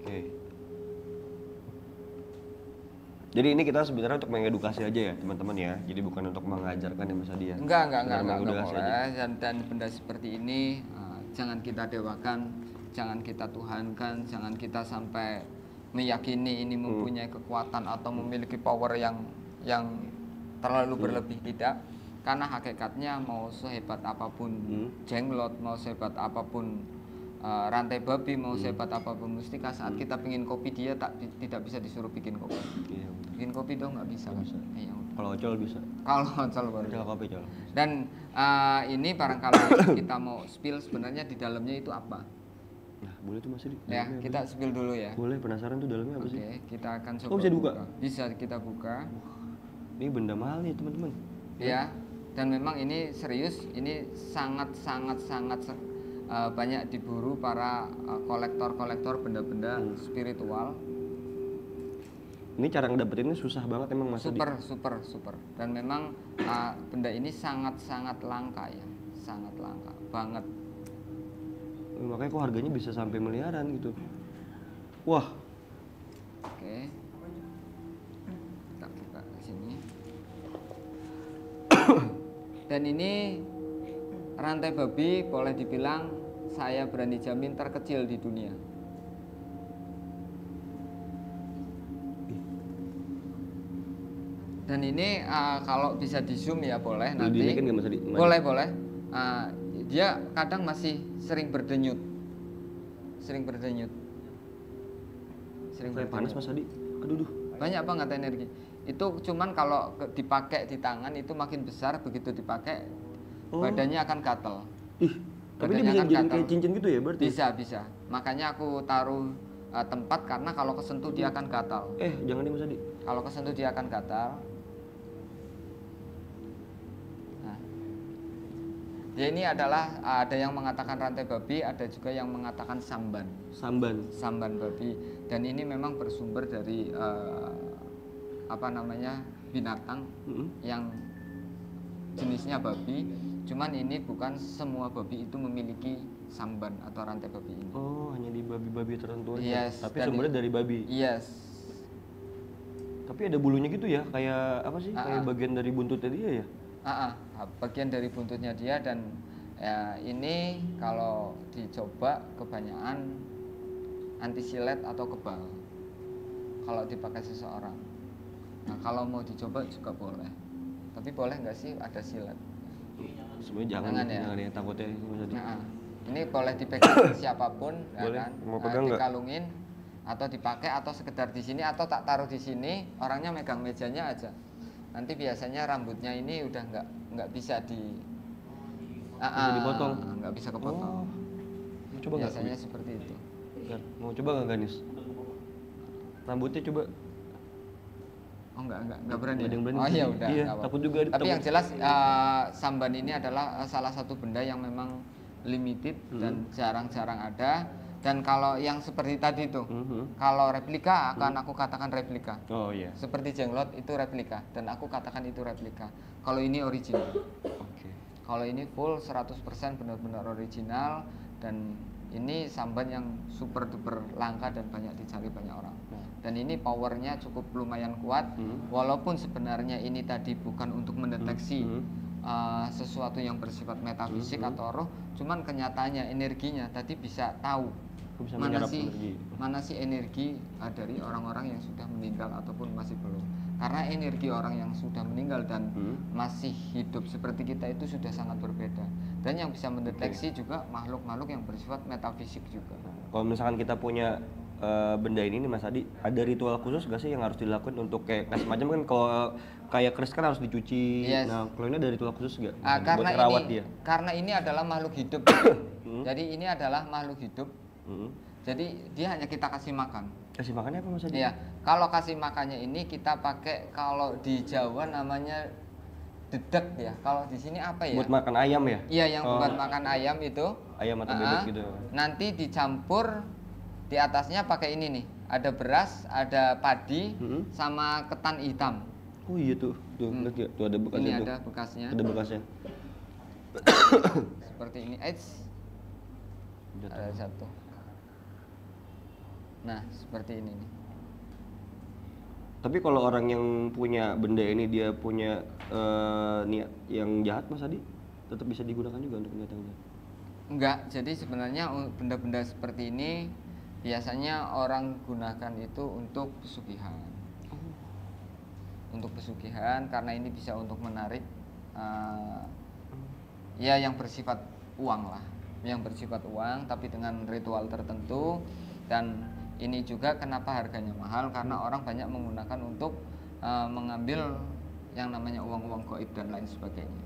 Oke. Jadi ini kita sebenarnya untuk mengedukasi aja ya teman-teman ya. Jadi bukan untuk mengajarkan ya Mas Adi ya. Enggak Benar, mengedukasi boleh. aja. Dan benda seperti ini jangan kita dewakan, jangan kita tuhankan, jangan kita sampai meyakini ini mempunyai kekuatan atau memiliki power yang terlalu berlebih, tidak. Karena hakikatnya mau sehebat apapun jenglot, mau sehebat apapun rantai babi, mau sehebat apapun mustika, saat kita pingin kopi dia tidak bisa disuruh bikin kopi. Iya. Bikin kopi dong nggak bisa kan? Iya. Kalau ocol bisa. Kalau ocol baru. Ocol kopi ocol. Dan ini barangkali kita mau spill sebenarnya di dalamnya itu apa? Nah, boleh tuh Mas Adi. Ya, Dalamnya apa kita sih? spill dulu ya. Boleh, penasaran tuh dalamnya apa Oke, sih? kita akan coba. Oh, bisa dibuka? Bisa kita buka. Ini benda mahal nih teman-teman. Ya, dan memang ini serius, ini sangat banyak diburu para kolektor-kolektor benda-benda spiritual. Ini cara ngedapetinnya susah banget emang Mas Adi. Super. Dan memang benda ini sangat langka ya, sangat langka banget. Makanya kok harganya bisa sampai miliaran gitu. Wah, Oke. Kita buka ke sini. Dan ini rantai babi boleh dibilang saya berani jamin terkecil di dunia. Dan ini kalau bisa di zoom ya boleh nanti. didirikan nggak Mas Adi? Boleh. Dia kadang masih sering berdenyut. Kayak panas Mas Adi. Aduh. Banyak banget energi. Itu cuman kalau dipakai di tangan itu makin besar, begitu dipakai badannya akan gatel. Ih, tapi dia bisa jadi kayak cincin gitu ya berarti? Bisa. Makanya aku taruh tempat karena kalau kesentuh dia akan gatal. Jangan nih Mas Adi. Kalau kesentuh dia akan gatal. Nah, dia ini adalah ada yang mengatakan rantai babi, ada juga yang mengatakan samban babi. Dan ini memang bersumber dari binatang yang jenisnya babi. Cuman ini bukan semua babi itu memiliki samban atau rantai babi ini. Oh, hanya di babi-babi tertentu aja. Yes, Tapi sumbernya dari babi. Yes. Tapi ada bulunya gitu ya, kayak apa sih? Kayak bagian dari buntutnya dia ya? Bagian dari buntutnya dia. Dan ya, ini kalau dicoba kebanyakan anti silet atau kebal kalau dipakai seseorang. Nah, kalau mau dicoba juga boleh. Tapi boleh nggak sih ada silet? Sebenarnya jangan ya, takutnya Mas Adi. Ini boleh dipegang siapapun, ya Boleh, kan? mau pegang nggak? Dikalungin atau dipakai atau sekedar di sini atau tak taruh di sini, orangnya megang mejanya aja. Nanti biasanya rambutnya ini udah nggak bisa dipotong? nggak bisa kepotong. Mau coba nggak? Biasanya seperti itu. Mau coba nggak Ganis? Rambutnya coba. Oh nggak berani. Nggak ada yang berani. Oh iya udah. Iya, nggak apa-apa. takut juga. Tapi yang jelas samban ini adalah salah satu benda yang memang limited dan jarang-jarang ada. Dan kalau yang seperti tadi tuh, kalau replika akan aku katakan replika. Oh iya. Seperti jenglot itu replika dan aku katakan itu replika. Kalau ini original. Oke. Kalau ini full 100% benar-benar original dan ini samban yang super duper langka dan banyak dicari banyak orang. Dan ini powernya cukup lumayan kuat. Walaupun sebenarnya ini tadi bukan untuk mendeteksi sesuatu yang bersifat metafisik atau roh, cuman kenyataannya energinya tadi bisa tahu Bisa mana menyerap sih energi. mana sih energi dari orang-orang yang sudah meninggal ataupun masih belum. Karena energi orang yang sudah meninggal dan masih hidup seperti kita itu sudah sangat berbeda. Dan yang bisa mendeteksi juga makhluk-makhluk yang bersifat metafisik juga. Kalau misalkan kita punya benda ini nih Mas Adi, ada ritual khusus gak sih yang harus dilakukan untuk kayak semacam kan kalau kayak keris kan harus dicuci. Yes. Nah, kalau ini ada ritual khusus gak? Karena buat rawat ini dia. karena ini adalah makhluk hidup. Jadi ini adalah makhluk hidup. Jadi dia hanya kita kasih makan. Kasih makannya apa Mas Adi? Iya, kalau kasih makannya ini kita pakai, kalau di Jawa namanya dedek ya. Kalau di sini apa ya? Buat makan ayam ya? Iya, yang buat makan ayam itu. Ayam atau bebek gitu. Nanti dicampur di atasnya pakai ini nih. Ada beras, ada padi, sama ketan hitam. Oh iya tuh lihat ya, tuh ada bekasnya Ini tuh. ada bekasnya. Ada bekasnya. Seperti ini. Ada satu. Nah, seperti ini nih. Tapi kalau orang yang punya benda ini dia punya niat yang jahat Mas Adi, tetap bisa digunakan juga untuk niat yang jahat? Enggak, jadi sebenarnya benda-benda seperti ini biasanya orang gunakan itu untuk pesugihan. Untuk pesugihan karena ini bisa untuk menarik ya yang bersifat uang lah, yang bersifat uang tapi dengan ritual tertentu. Dan ini juga kenapa harganya mahal, karena orang banyak menggunakan untuk mengambil yang namanya uang-uang gaib dan lain sebagainya.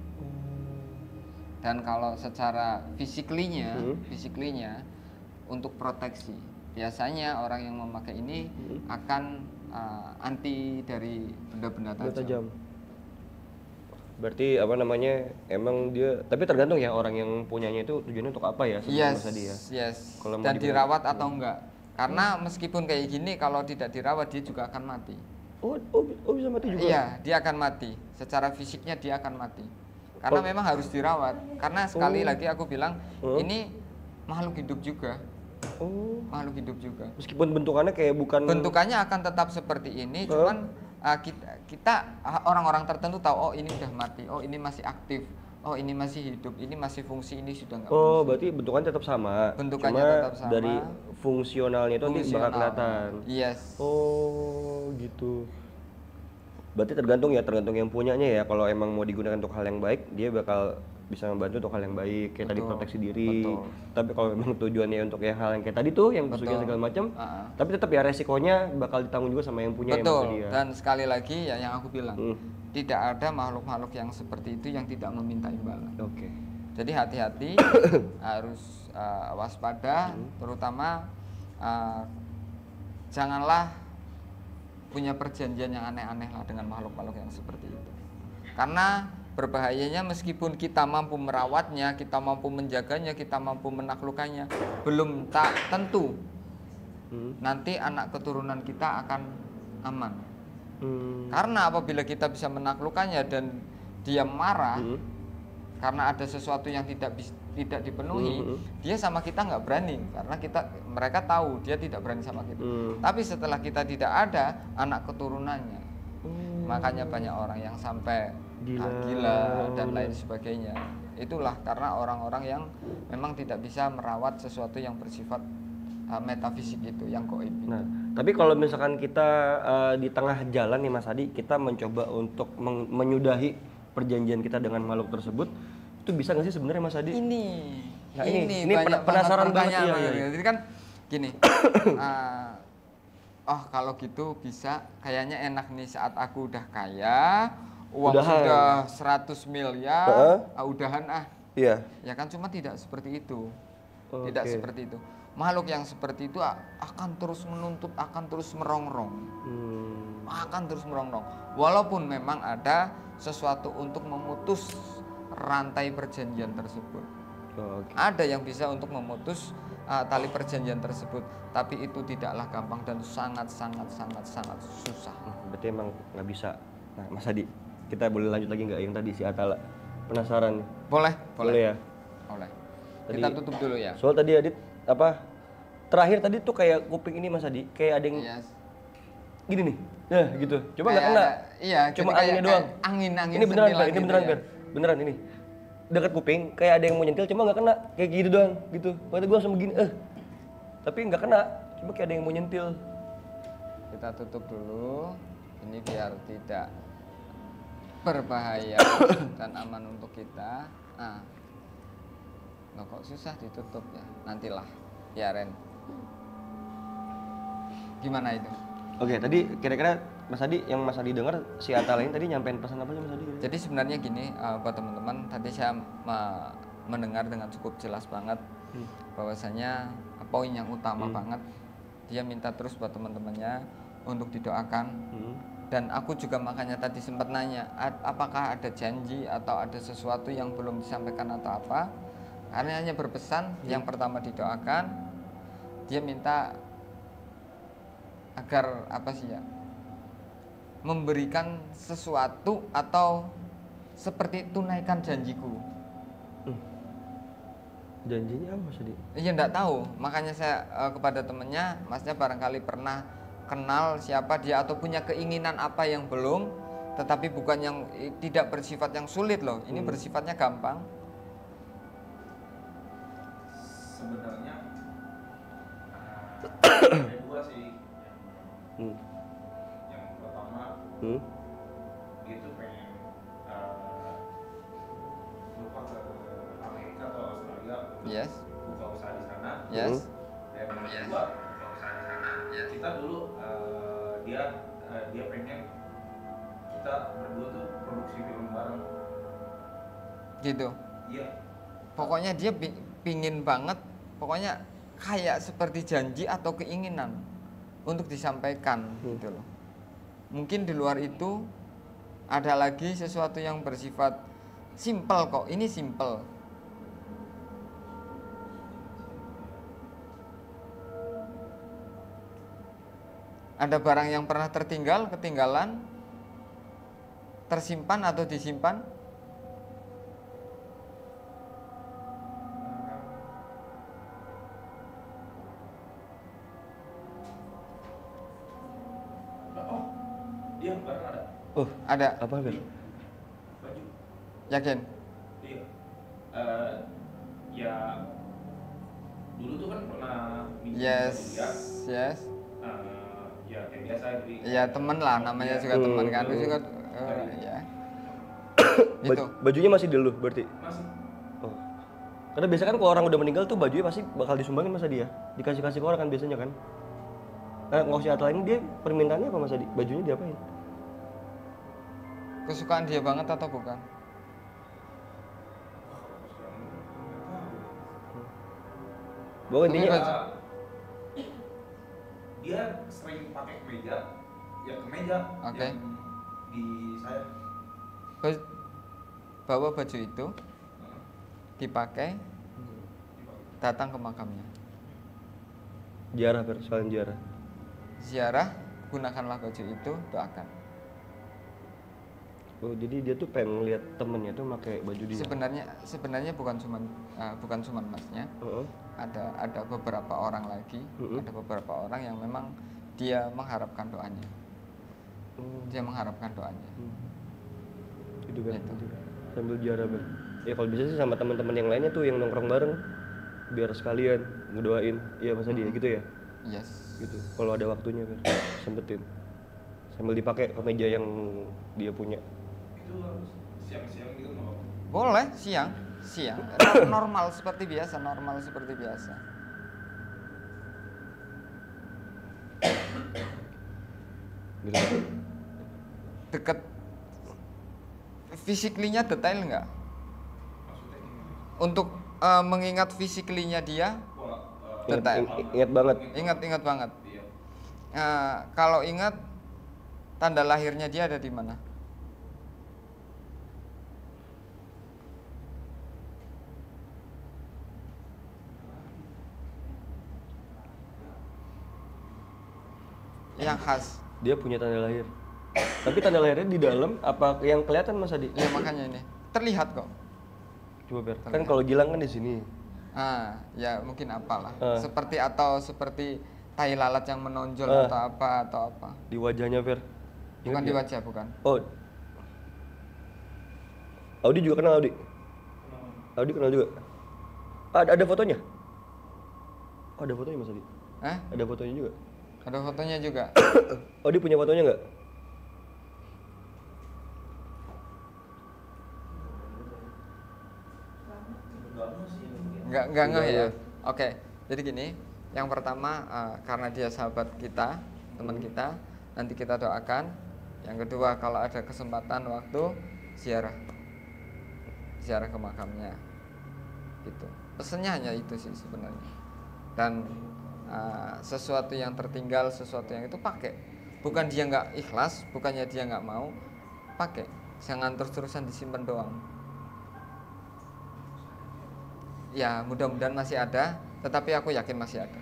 Dan kalau secara fisiklinya untuk proteksi, biasanya orang yang memakai ini akan anti dari benda-benda tajam. Berarti apa namanya, emang dia, tapi tergantung ya orang yang punyanya itu tujuannya untuk apa ya sebenarnya Mas Adi ya? Yes. Kalau mau Dan dirawat atau enggak? Karena meskipun kayak gini, kalau tidak dirawat dia juga akan mati. Oh bisa mati juga? Iya, dia akan mati. Secara fisiknya dia akan mati. Karena memang harus dirawat. Karena sekali lagi aku bilang, ini makhluk hidup juga. Makhluk hidup juga. Meskipun bentukannya kayak bukan. Bentukannya akan tetap seperti ini, cuman kita orang-orang tertentu tahu, oh ini udah mati, oh ini masih aktif, oh ini masih hidup, ini masih fungsi, ini sudah nggak fungsi. Berarti bentukannya tetap sama. Bentukannya cuma tetap sama. Dari fungsionalnya itu nanti bakal kelihatan. Yes. Oh gitu. Berarti tergantung yang punyanya ya. Kalau emang mau digunakan untuk hal yang baik, dia bakal bisa membantu untuk hal yang baik, kayak tadi proteksi diri. Tapi kalau memang tujuannya untuk hal yang kayak tadi tuh, yang pesugihan segala macam, tapi tetap ya resikonya bakal ditanggung juga sama yang punya. Betul. Dan sekali lagi ya yang aku bilang, tidak ada makhluk-makhluk yang seperti itu yang tidak meminta imbalan. Oke. Jadi hati-hati, harus waspada, terutama janganlah punya perjanjian yang aneh-aneh lah dengan makhluk-makhluk yang seperti itu. Karena berbahayanya, meskipun kita mampu merawatnya, kita mampu menjaganya, kita mampu menaklukkannya, belum tak tentu nanti anak keturunan kita akan aman. Karena apabila kita bisa menaklukkannya dan dia marah karena ada sesuatu yang tidak dipenuhi, dia sama kita nggak berani, karena mereka tahu dia tidak berani sama kita. Tapi setelah kita tidak ada anak keturunannya, makanya banyak orang yang sampai gila dan lain sebagainya. Itulah karena orang-orang yang memang tidak bisa merawat sesuatu yang bersifat metafisik itu, yang gaib. Nah, tapi kalau misalkan kita di tengah jalan nih Mas Adi, kita mencoba untuk menyudahi perjanjian kita dengan makhluk tersebut, itu bisa nggak sih sebenarnya Mas Adi? Ini Nah, ini banyak penasaran banget pertanyaan, ya. Mas. Jadi kan gini, oh kalau gitu bisa, kayaknya enak nih saat aku udah kaya, uang sudah 100 miliar, udahan ah. Iya. Ya kan, cuma tidak seperti itu. Oke. Tidak seperti itu. Makhluk yang seperti itu akan terus menuntut, akan terus merongrong. Akan terus merongrong. Walaupun memang ada sesuatu untuk memutus rantai perjanjian tersebut. Oke. Ada yang bisa untuk memutus tali perjanjian tersebut, tapi itu tidaklah gampang dan sangat susah. Berarti emang nggak bisa. Nah, Mas Adi, kita boleh lanjut lagi nggak yang tadi si Atala? Penasaran nih. Boleh ya. Boleh. Tadi, kita tutup dulu ya. Soal tadi Adit apa? Terakhir tadi tuh kayak kuping ini Mas Adi, kayak ada yang gini nih. Nah, gitu. Coba nggak kena. Iya, cuma anginnya doang. Angin ini beneran, Pak. Ini gitu beneran, ya. Ber. Beneran ini. Dekat kuping, kayak ada yang mau nyentil, cuma nggak kena. Kayak gitu doang, gitu. Waktu gue langsung begini, tapi nggak kena. Coba kayak ada yang mau nyentil. Kita tutup dulu. Ini biar tidak berbahaya dan aman untuk kita. Loh, kok susah ditutup ya? Nantilah, ya Ren. Gimana itu? Oke, tadi kira-kira Mas Adi, yang Mas Adi dengar si Atala ini tadi nyampein pesan apa sih Mas Adi? Jadi sebenarnya gini, buat teman-teman, tadi saya mendengar dengan cukup jelas banget bahwasanya poin yang utama banget, dia minta terus buat teman-temannya untuk didoakan. Dan aku juga makanya tadi sempat nanya, apakah ada janji atau ada sesuatu yang belum disampaikan atau apa? Karena hanya berpesan, yang pertama didoakan, dia minta agar apa sih ya, memberikan sesuatu atau seperti tunaikan janjiku. Janjinya apa Mas Adi? Iya enggak tahu, makanya saya kepada temennya, Masnya barangkali pernah kenal siapa dia atau punya keinginan apa yang belum, tetapi bukan yang tidak bersifat yang sulit loh, ini bersifatnya gampang. Sebenarnya ada dua sih. Yang pertama, dia tuh pengen lupa ke Amerika atau Australia, Yes. buka usaha di sana. Yes. Dan yang kedua, buka usaha di sana. Kita dulu dia pengen kita berdua tuh produksi film bareng. Gitu. Iya. Pokoknya dia pingin banget, pokoknya kayak seperti janji atau keinginan untuk disampaikan gitu loh. Mungkin di luar itu ada lagi sesuatu yang bersifat simpel kok. Ini simpel. Ada barang yang pernah tertinggal, ketinggalan, tersimpan atau disimpan? Iya, barang ada. Ada. Apa Ber? Baju. Yakin? Iya. Ya dulu tuh kan pernah minjem Yes. dia. Yes. Ya kayak biasa jadi. Ya temen lah, namanya juga teman kan. Itu juga ya. Gitu. Bajunya masih di lu berarti? Masih. Oh. Karena biasanya kan kalau orang udah meninggal tuh bajunya pasti bakal disumbangin Mas Adi ya? Dikasih-kasih ke orang kan biasanya kan? Nah, kalau si Atla ini dia permintaannya apa Mas Adi? Bajunya diapain? Kesukaan dia banget atau bukan? Bahwa intinya Dia sering pakai kemeja, ya kemeja Oke. yang di saya. Bawa baju itu dipakai datang ke makamnya. ziarah Ber, sekalian ziarah. Ziarah, gunakanlah baju itu, doakan. Oh, jadi dia tuh pengen ngeliat temennya tuh pakai baju dia. Sebenarnya bukan cuman Masnya. Ada beberapa orang lagi, ada beberapa orang yang memang dia mengharapkan doanya. Dia mengharapkan doanya. Itu kan. Gitu. Sambil ziarah Ber. Ya kalau bisa sih sama teman-teman yang lainnya tuh yang nongkrong bareng biar sekalian ngedoain. Iya Mas Adi ya gitu ya? Yes. Gitu. Kalau ada waktunya Ber, sempetin. Sambil dipakai kemeja yang dia punya. Itu harus siang-siang gitu nggak apa-apa. Boleh siang. Siang, normal seperti biasa, normal seperti biasa. Gitu. Deket, physically-nya detail nggak? Untuk mengingat physically-nya dia detail. Ingat banget. Ingat banget. Kalau ingat, tanda lahirnya dia ada di mana? Yang khas. Dia punya tanda lahir. Tapi tanda lahirnya di dalam apa yang kelihatan Mas Adi? Ya makanya ini terlihat kok. Coba Ber. Kan kalau Gilang kan di sini. Ya mungkin apalah. Seperti tai lalat yang menonjol atau apa. Di wajahnya Ber. Bukan di wajah, bukan. Oh. Audi juga kenal Audi. Audi kenal juga. Ada fotonya? Oh, ada fotonya Mas Adi. Ada fotonya juga. Ada fotonya juga. Audi punya fotonya nggak? Enggak ya. Oke. Jadi gini, yang pertama karena dia sahabat kita, teman kita, nanti kita doakan. Yang kedua, kalau ada kesempatan waktu ziarah ke makamnya. Gitu. Pesannya hanya itu sih sebenarnya. Dan sesuatu yang tertinggal, sesuatu yang itu pakai. Bukan dia nggak ikhlas, bukannya dia nggak mau, pakai. Jangan terus-terusan disimpan doang. Ya mudah-mudahan masih ada, tetapi aku yakin masih ada.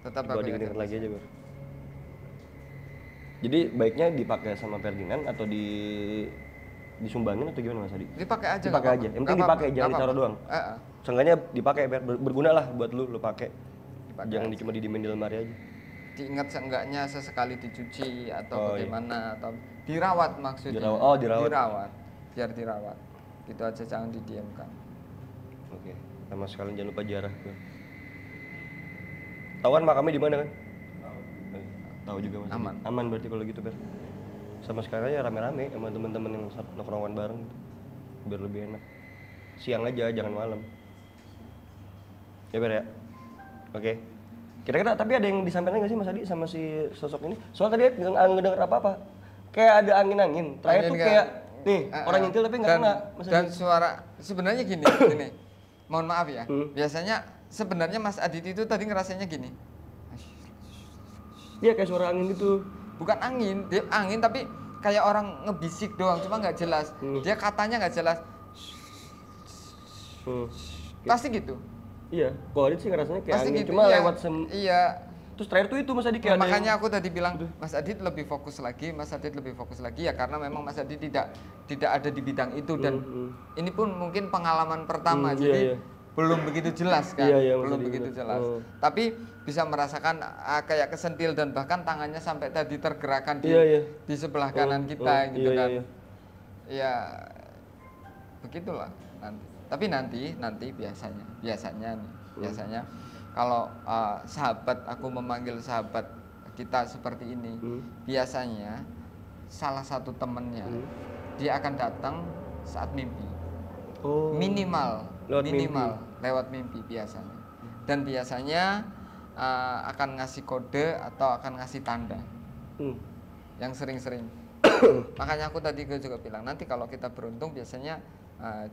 Tetap aku yakin lagi aja Ber. Jadi baiknya dipakai sama Ferdinand atau disumbangin atau gimana Mas Adi? Dipakai aja. Dipakai aja. Yang penting dipakai, jangan ditaruh doang. Seenggaknya dipakai Ber, berguna lah buat lu pakai. Jangan cuma didiemin di lemari aja. Diingat seenggaknya sesekali dicuci atau bagaimana atau dirawat maksudnya. Dirawat. Biar dirawat. Gitu aja, jangan didiamkan. Oke. Sama sekalian jangan lupa ziarah. Tahu kan makamnya di mana kan? Tahu juga Mas. Aman berarti kalau gitu Ber. Sama sekali ya rame-rame sama teman-teman yang nongkrongan bareng gitu. Biar lebih enak. Siang aja, jangan malam. Ya Ber ya. Oke. Kira-kira tapi ada yang disampaikan nggak sih Mas Adi sama si sosok ini? Soalnya tadi nggak ngedenger apa-apa. Kayak ada angin-angin. Terakhir tuh kayak nih orang nyentil tapi nggak kena. Mas Dan Adi. suara sebenarnya gini. Mohon maaf ya. Biasanya sebenarnya Mas Adit itu tadi ngerasanya gini. Iya kayak suara angin gitu. Bukan angin, dia angin tapi kayak orang ngebisik doang, cuma nggak jelas. Dia katanya nggak jelas. Pasti gitu. Iya, kalau Adit sih ngerasanya kayak Pasti angin, gitu, cuma iya. lewat Iya. Terus terakhir tuh itu Mas Adi kayak Makanya aku tadi bilang Mas Adit lebih fokus lagi, ya karena memang Mas Adit tidak ada di bidang itu dan ini pun mungkin pengalaman pertama jadi belum begitu jelas kan, belum begitu jelas. Tapi bisa merasakan kayak kesentil dan bahkan tangannya sampai tadi tergerakkan di sebelah kanan kita gitu kan. Ya begitulah nanti. Tapi nanti biasanya kalau sahabat aku memanggil sahabat kita seperti ini, biasanya salah satu temennya dia akan datang saat mimpi. Minimal lewat mimpi biasanya. Dan biasanya akan ngasih kode atau akan ngasih tanda. Yang sering-sering. Makanya aku tadi juga bilang nanti kalau kita beruntung biasanya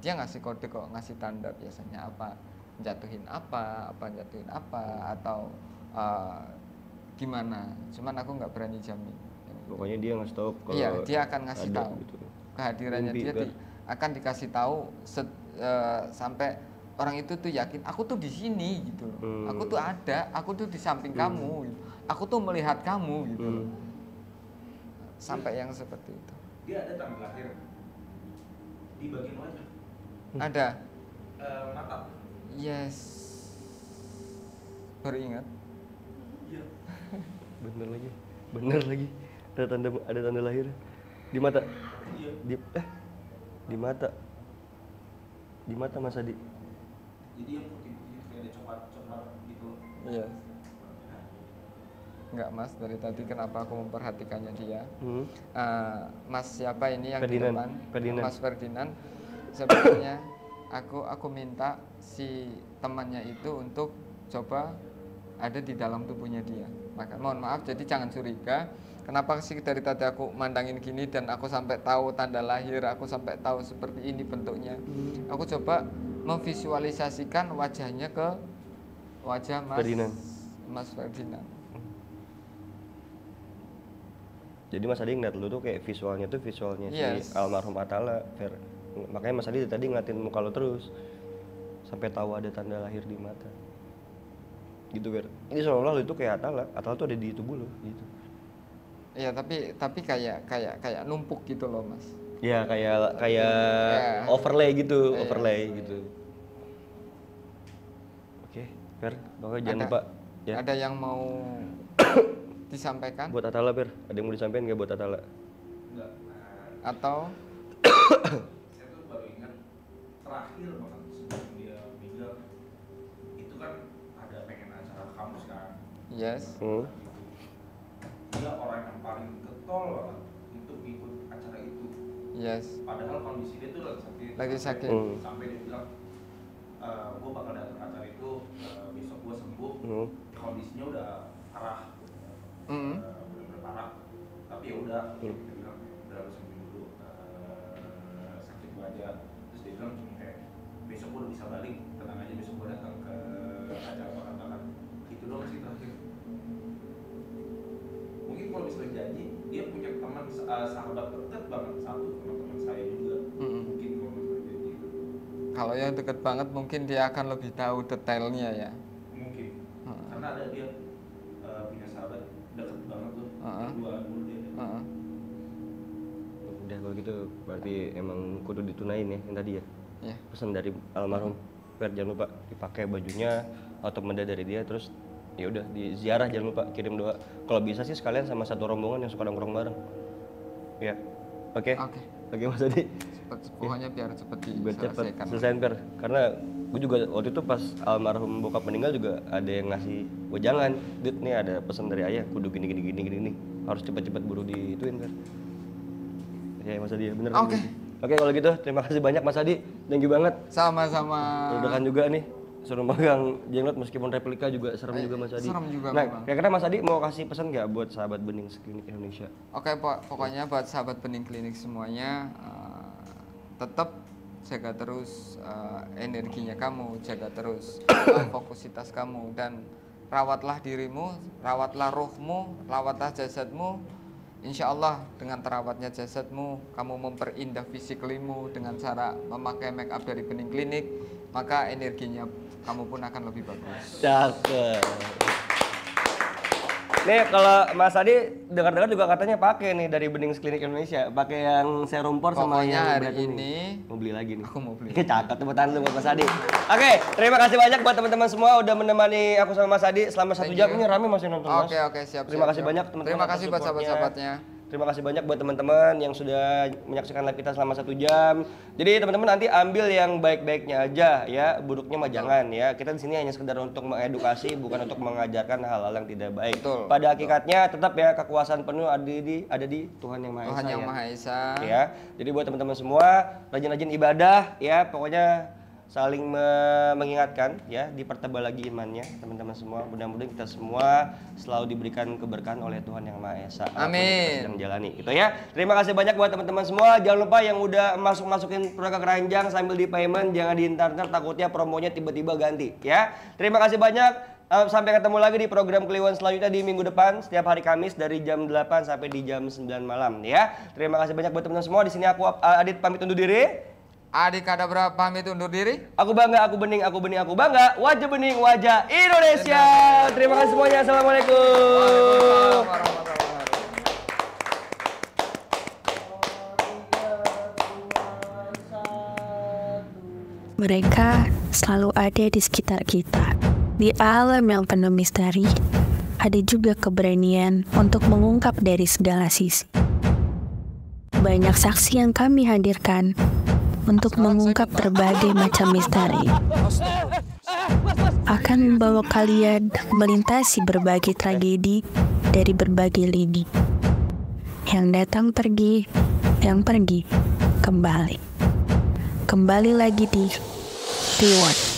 dia ngasih kode kok, ngasih tanda biasanya apa jatuhin apa atau gimana. Cuman aku nggak berani jamin. Pokoknya dia ngasih tahu kalau dia akan ngasih tahu gitu. Kehadirannya mimpi, dia akan dikasih tahu sampai orang itu tuh yakin aku tuh di sini gitu. Aku tuh ada, aku tuh di samping kamu gitu. Aku tuh melihat kamu gitu. Sampai yang seperti itu. Dia ada tanggal lahir di bagian wajah. Ada. Mata. Yes. Baru ingat. Iya. Bener lagi. Ada tanda lahir di mata. Iya. Di mata Mas Adi. Jadi yang putih-putih kayak ada coklat gitu. Iya. Enggak Mas, dari tadi kenapa aku memperhatikannya dia? Mas siapa ini yang Ferdinand. di depan? Ferdinand. Mas Ferdinand. sebenarnya aku minta si temannya itu untuk coba ada di dalam tubuhnya dia. Maka mohon maaf, jadi jangan curiga. Kenapa sih dari tadi aku mandangin gini dan aku sampai tahu tanda lahir, aku sampai tahu seperti ini bentuknya. Aku coba memvisualisasikan wajahnya ke wajah Mas Ferdinand. Jadi Mas Adi ngeliat lu tuh kayak visualnya Yes. si almarhum Atala, Fer. Makanya Mas Adi tadi ngeliatin muka lu terus sampai tahu ada tanda lahir di mata. Gitu, Fer. Ini seolah-olah lu itu kayak Atala tuh ada di tubuh lu gitu. Iya, tapi kayak numpuk gitu loh, Mas. Iya, kayak overlay gitu. Oke, Fer, pokoknya jangan lupa ya. Ada yang mau disampaikan? Buat Atala, Fer, ada yang mau disampaikan nggak buat Atala? Enggak. Atau Saya tuh baru ingat terakhir banget sebelum dia meninggal itu kan ada pengen acara kampus kan. yes. Dia orang yang paling getol banget untuk ikut acara itu. Yes. Padahal kondisi dia tuh Lagi sakit. Sampai dia bilang, gue bakal datang acara itu, besok gue sembuh. Kondisinya udah parah, benar-benar parah. Tapi ya udah, dia bilang udah harus sembuh dulu, sakit gue aja. Terus dia bilang cuma kayak besok gue udah bisa balik, tenang aja besok gue datang ke acara bakal-bakal. Itu doang sih terakhir. Mungkin kalau misalnya janji dia punya teman sahabat dekat banget, satu teman saya juga. Mungkin kalau misalnya janji Kalau yang deket banget mungkin dia akan lebih tahu detailnya ya. mungkin karena ada dia punya sahabat dekat banget tuh, dulu dia Udah kalau gitu berarti emang kudu ditunain ya yang tadi ya. Iya. Pesan dari almarhum, Fer, jangan lupa dipakai bajunya atau benda dari dia, terus ya udah di ziarah, jangan lupa kirim doa. Kalau bisa sih sekalian sama satu rombongan yang suka nongkrong bareng. Ya. Oke. Oke Mas Adi. Pokoknya biar cepet Biar cepet diselesaikan. selesaiin, Fer. Karena gue juga waktu itu pas almarhum bokap meninggal juga ada yang ngasih wejangan, Dit, nih ada pesan dari ayah, kudu gini nih. Harus cepet-cepet buru dituin, Fer. Ya Mas Adi, bener. Oke. Oke kalau gitu terima kasih banyak Mas Adi. Thank you banget. Sama-sama. Deg-degan juga nih. Suruh magang jenglot meskipun replika juga serem juga Mas Adi. Serem juga Nah, memang. kira-kira Mas Adi mau kasih pesan nggak buat sahabat Bening Klinik Indonesia? Oke, pokoknya buat sahabat Bening Klinik semuanya, tetap jaga terus energinya kamu, jaga terus fokusitas kamu, dan rawatlah dirimu, rawatlah ruhmu, rawatlah jasadmu. Insya Allah dengan terawatnya jasadmu, kamu memperindah fisiklimu dengan cara memakai make up dari Bening Klinik, maka energinya kamu pun akan lebih bagus. Cakep. Nih kalau Mas Adi dengar-dengar juga katanya pakai nih dari Bening Klinik Indonesia, pakai yang serum pore sama Pokoknya yang hari Brand ini mau beli lagi nih. aku mau beli. Cakep, tepuk tangan dulu buat Mas Adi. Oke, terima kasih banyak buat teman-teman semua udah menemani aku sama Mas Adi selama 1 jam. Ini rame masih nonton, Mas. Oke, siap. Terima kasih banyak teman-teman. Terima kasih buat atas supportnya. sahabat-sahabatnya. Terima kasih banyak buat teman-teman yang sudah menyaksikan live kita selama 1 jam. Jadi teman-teman nanti ambil yang baik-baiknya aja ya, buruknya mah jangan ya. Kita di sini hanya sekedar untuk mengedukasi, bukan untuk mengajarkan hal-hal yang tidak baik. Betul, Pada hakikatnya tetap ya kekuasaan penuh ada di Tuhan Yang Maha Esa. Tuhan Yang ya. Maha Esa. Ya. Jadi buat teman-teman semua rajin-rajin ibadah ya, pokoknya saling mengingatkan ya, dipertebal lagi imannya teman-teman semua. Mudah-mudahan kita semua selalu diberikan keberkahan oleh Tuhan Yang Maha Esa. Amin. Yang jalani gitu ya. Terima kasih banyak buat teman-teman semua. Jangan lupa yang udah masukin produk keranjang sambil di payment, jangan di internet, takutnya promonya tiba-tiba ganti ya. Terima kasih banyak. Sampai ketemu lagi di program Kliwon selanjutnya di minggu depan setiap hari Kamis dari jam 8 sampai di jam 9 malam ya. Terima kasih banyak buat teman-teman semua. Di sini aku Adit pamit undur diri. Adik Kadabra pamit undur diri. Aku bangga, aku bening, aku bangga. Wajah bening, wajah Indonesia. Terima kasih semuanya. Assalamualaikum. Mereka selalu ada di sekitar kita. Di alam yang penuh misteri, ada juga keberanian untuk mengungkap dari segala sisi. Banyak saksi yang kami hadirkan untuk mengungkap berbagai macam misteri. Akan membawa kalian melintasi berbagai tragedi dari berbagai lini. Yang datang pergi, yang pergi kembali. kembali lagi di Reward.